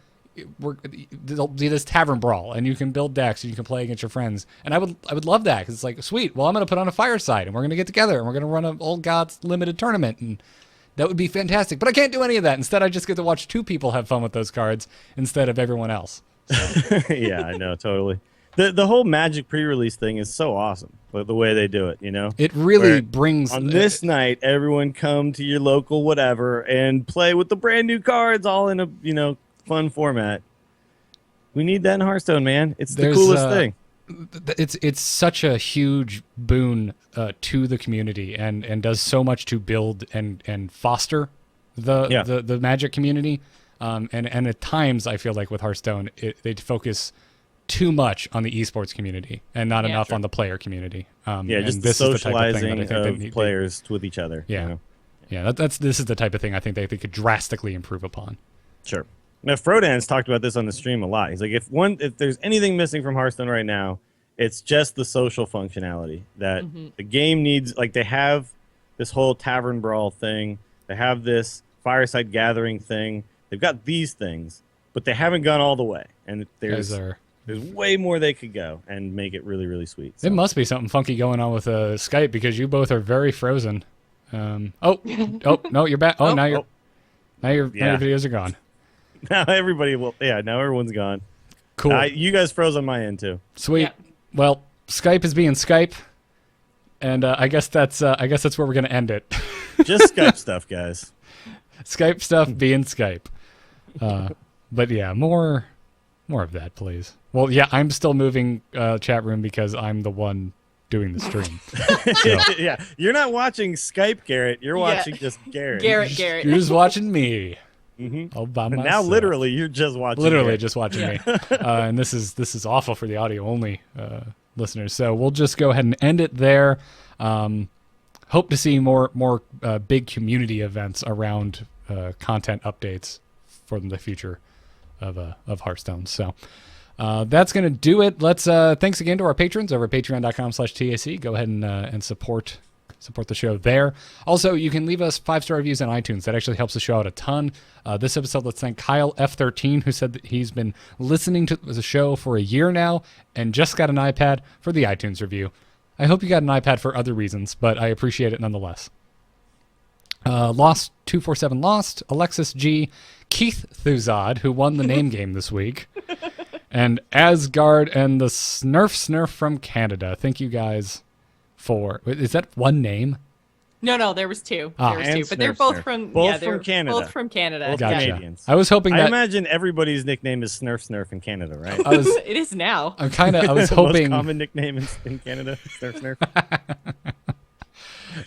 there'll be this tavern brawl, and you can build decks and you can play against your friends. And I would love that, because it's like, sweet, well, I'm going to put on a fireside and we're going to get together and we're going to run an Old Gods limited tournament, and that would be fantastic. But I can't do any of that. Instead, I just get to watch two people have fun with those cards instead of everyone else. So. Yeah, I know, totally. The whole Magic pre-release thing is so awesome, the way they do it, you know? It really Where brings... On this night, everyone come to your local whatever and play with the brand new cards all in a, fun format. We need that in Hearthstone, man. It's the coolest thing. It's such a huge boon to the community, and does so much to build and foster the Magic community. And at times, I feel like with Hearthstone, they focus too much on the esports community and not enough on the player community. Just the socializing of players with each other. Yeah, you know? Yeah. This is the type of thing I think they could drastically improve upon. Sure. Now, Frodan's talked about this on the stream a lot. He's like, if there's anything missing from Hearthstone right now, it's just the social functionality that the game needs. Like, they have this whole tavern brawl thing. They have this fireside gathering thing. They've got these things, but they haven't gone all the way. And there's way more they could go and make it really, really sweet. So. It must be something funky going on with Skype, because you both are very frozen. No, you're back. Now your videos are gone. Now now everyone's gone. Cool. You guys froze on my end too. Sweet. Yeah. Well, Skype is being Skype, and I guess that's where we're gonna end it. Just Skype stuff, guys. Skype stuff being Skype. But yeah, more of that, please. Well, yeah, I'm still moving chat room because I'm the one doing the stream. So. Yeah, you're not watching Skype, Garrett. You're watching just Garrett. Garrett. You're just watching me. Mm-hmm. All by myself. Now, literally, you're just watching. Literally, just watching me. And this is awful for the audio only listeners. So we'll just go ahead and end it there. Hope to see more big community events around content updates for the future of Hearthstone. So that's gonna do it. Let's thanks again to our patrons over at patreon.com/TAC. Go ahead and support the show there. Also, you can leave us 5-star reviews on iTunes. That actually helps the show out a ton. This episode, let's thank Kyle F13, who said that he's been listening to the show for a year now and just got an iPad for the iTunes review. I hope you got an iPad for other reasons, but I appreciate it nonetheless. Lost247 Lost, Alexis G, Keith Thuzad, who won the name game this week, and Asgard and the Snurf from Canada. Thank you guys for... Is that one name? No, there was two. There was two, but they're both from Canada. Both from Canada. Both gotcha. Canadians. I was hoping that... I imagine everybody's nickname is Snurf in Canada, right? It is now. I was hoping... Most common nickname in Canada, Snurf.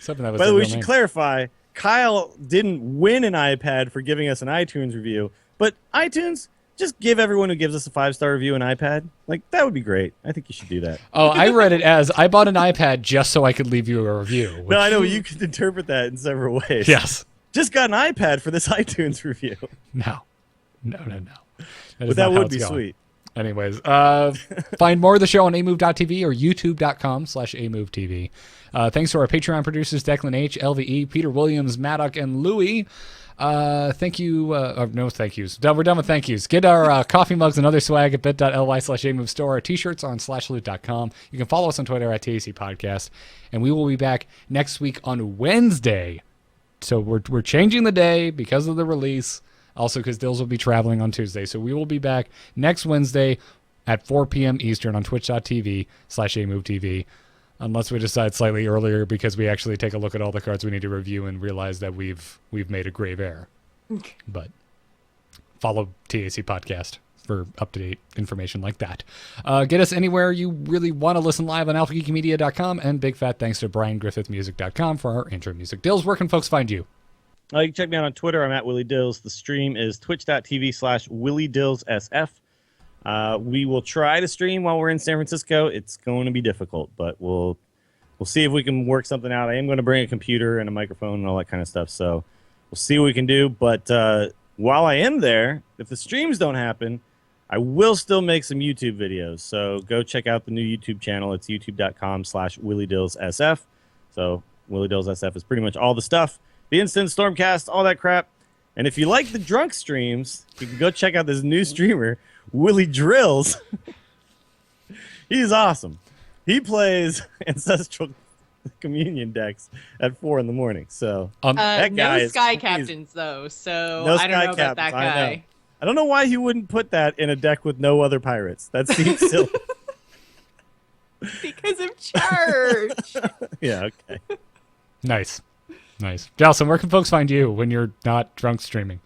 Something that was By the way, we should name. clarify, Kyle didn't win an iPad for giving us an iTunes review, but iTunes, just give everyone who gives us a 5-star review an iPad. Like, that would be great. I think you should do that. Oh, I read it as, I bought an iPad just so I could leave you a review. Which... No, I know. You could interpret that in several ways. Yes. Just got an iPad for this iTunes review. No. But that would be sweet. Anyways, find more of the show on amove.tv or youtube.com/amovetv. Thanks to our Patreon producers, Declan H, LVE, Peter Williams, Maddock, and Louie. Thank you. No thank yous. We're done with thank yous. Get our coffee mugs and other swag at bit.ly/amove store. Our t-shirts are on /loot.com. You can follow us on Twitter at TAC Podcast. And we will be back next week on Wednesday. So we're changing the day because of the release. Also, because Dills will be traveling on Tuesday. So we will be back next Wednesday at 4 p.m. Eastern on twitch.tv/amovetv. Unless we decide slightly earlier because we actually take a look at all the cards we need to review and realize that we've made a grave error. But follow TAC Podcast. for up-to-date information like that. Get us anywhere you really want to listen live on alphageekmedia.com, and big fat thanks to BrianGriffithMusic.com for our intro music. Dills, where can folks find you? You can check me out on Twitter. I'm at Willie Dills. The stream is twitch.tv/WillieDillsSF. We will try to stream while we're in San Francisco. It's going to be difficult, but we'll see if we can work something out. I am going to bring a computer and a microphone and all that kind of stuff, so we'll see what we can do. But while I am there, if the streams don't happen, I will still make some YouTube videos. So go check out the new YouTube channel. It's youtube.com/WillieDillsSF. So WillieDillsSF is pretty much all the stuff. The Instant Stormcast, all that crap. And if you like the drunk streams, you can go check out this new streamer, Willie Drills. He's awesome. He plays Ancestral Communion decks at 4 in the morning. So that guy no Sky is Captains, though. So No I don't Sky know about that Captains, guy. I don't know why he wouldn't put that in a deck with no other pirates. That seems silly. Because of church. Yeah, okay. Nice. Jalson, where can folks find you when you're not drunk streaming?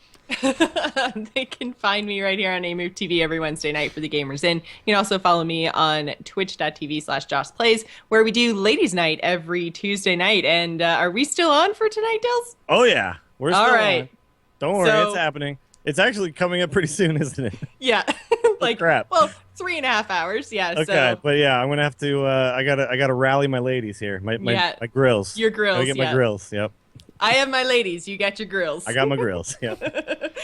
They can find me right here on AMove TV every Wednesday night for the Gamers In. You can also follow me on twitch.tv/JossPlays, where we do Ladies Night every Tuesday night. And are we still on for tonight, Dills? Oh, yeah. We're still All right. on. Don't worry, So- it's happening. It's actually coming up pretty soon, isn't it? Yeah. Like, crap. well, 3.5 hours. Yeah. Okay, So but yeah, I'm gonna have to. I gotta rally my ladies here. My Yeah. grills. Your grills, Gotta get my yeah. grills. Yep. I have my ladies. You got your grills. I got my grills. Yep.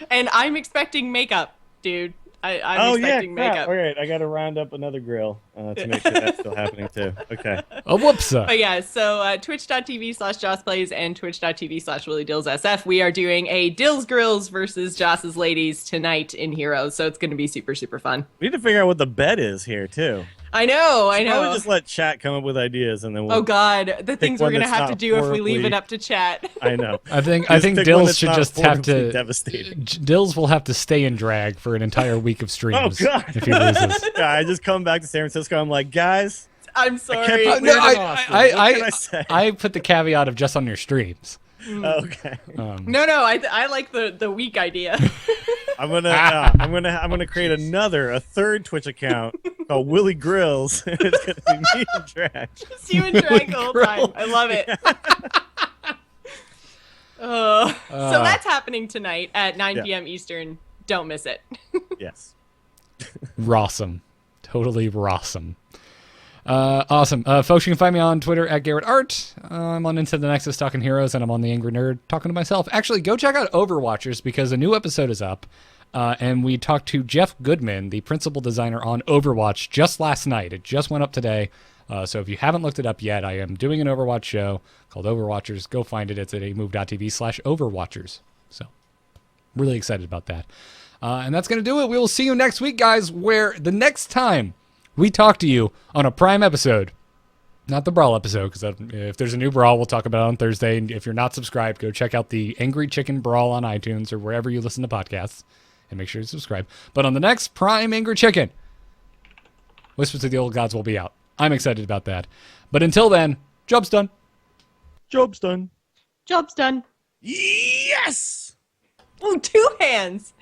And I'm expecting makeup, dude. I'm Oh yeah, expecting crap. makeup. All right, I gotta round up another grill to make sure that's still happening too. Okay. Oh, whoops. But yeah, so twitch.tv/JossPlays and twitch.tv/WillieDillsSF. We are doing a Dills Grills versus Joss's Ladies tonight in Heroes, so it's going to be super, super fun. We need to figure out what the bet is here too. I know. Probably just let chat come up with ideas and then we'll. Oh God, the things we're one going to that's have to not do if we leave horribly- it up to chat. I know. I think Just pick one Dills that's should not just have horribly to. devastating. Dills will have to stay in drag for an entire week of streams. Oh, God. If he loses. Yeah, I just come back to San Francisco. I'm like, guys, I'm I sorry. kept it No, weird in Austin. What can I say? I put the caveat of just on your streams. Okay. No, I like the weak idea. I'm gonna create a third Twitch account called Willie Grills. It's gonna be me and drag. Just you and drag the whole time. I love it. So that's happening tonight at 9 Yeah. p.m. Eastern. Don't miss it. Yes. Rawsome. Totally rawsome. Awesome. Folks, you can find me on Twitter at GarrettArt. I'm on Into the Nexus talking heroes, and I'm on The Angry Nerd talking to myself. Actually, go check out Overwatchers because a new episode is up, and we talked to Jeff Goodman, the principal designer on Overwatch, just last night. It just went up today. So if you haven't looked it up yet, I am doing an Overwatch show called Overwatchers. Go find it. It's at amove.tv/Overwatchers. So really excited about that. And that's going to do it. We will see you next week, guys, where the next time we talk to you on a Prime episode, not the Brawl episode, because if there's a new Brawl, we'll talk about it on Thursday. And if you're not subscribed, go check out the Angry Chicken Brawl on iTunes or wherever you listen to podcasts, and make sure you subscribe. But on the next Prime Angry Chicken, Whispers of the Old Gods will be out. I'm excited about that. But until then, job's done. Job's done. Job's done. Yes. Oh, 2 hands.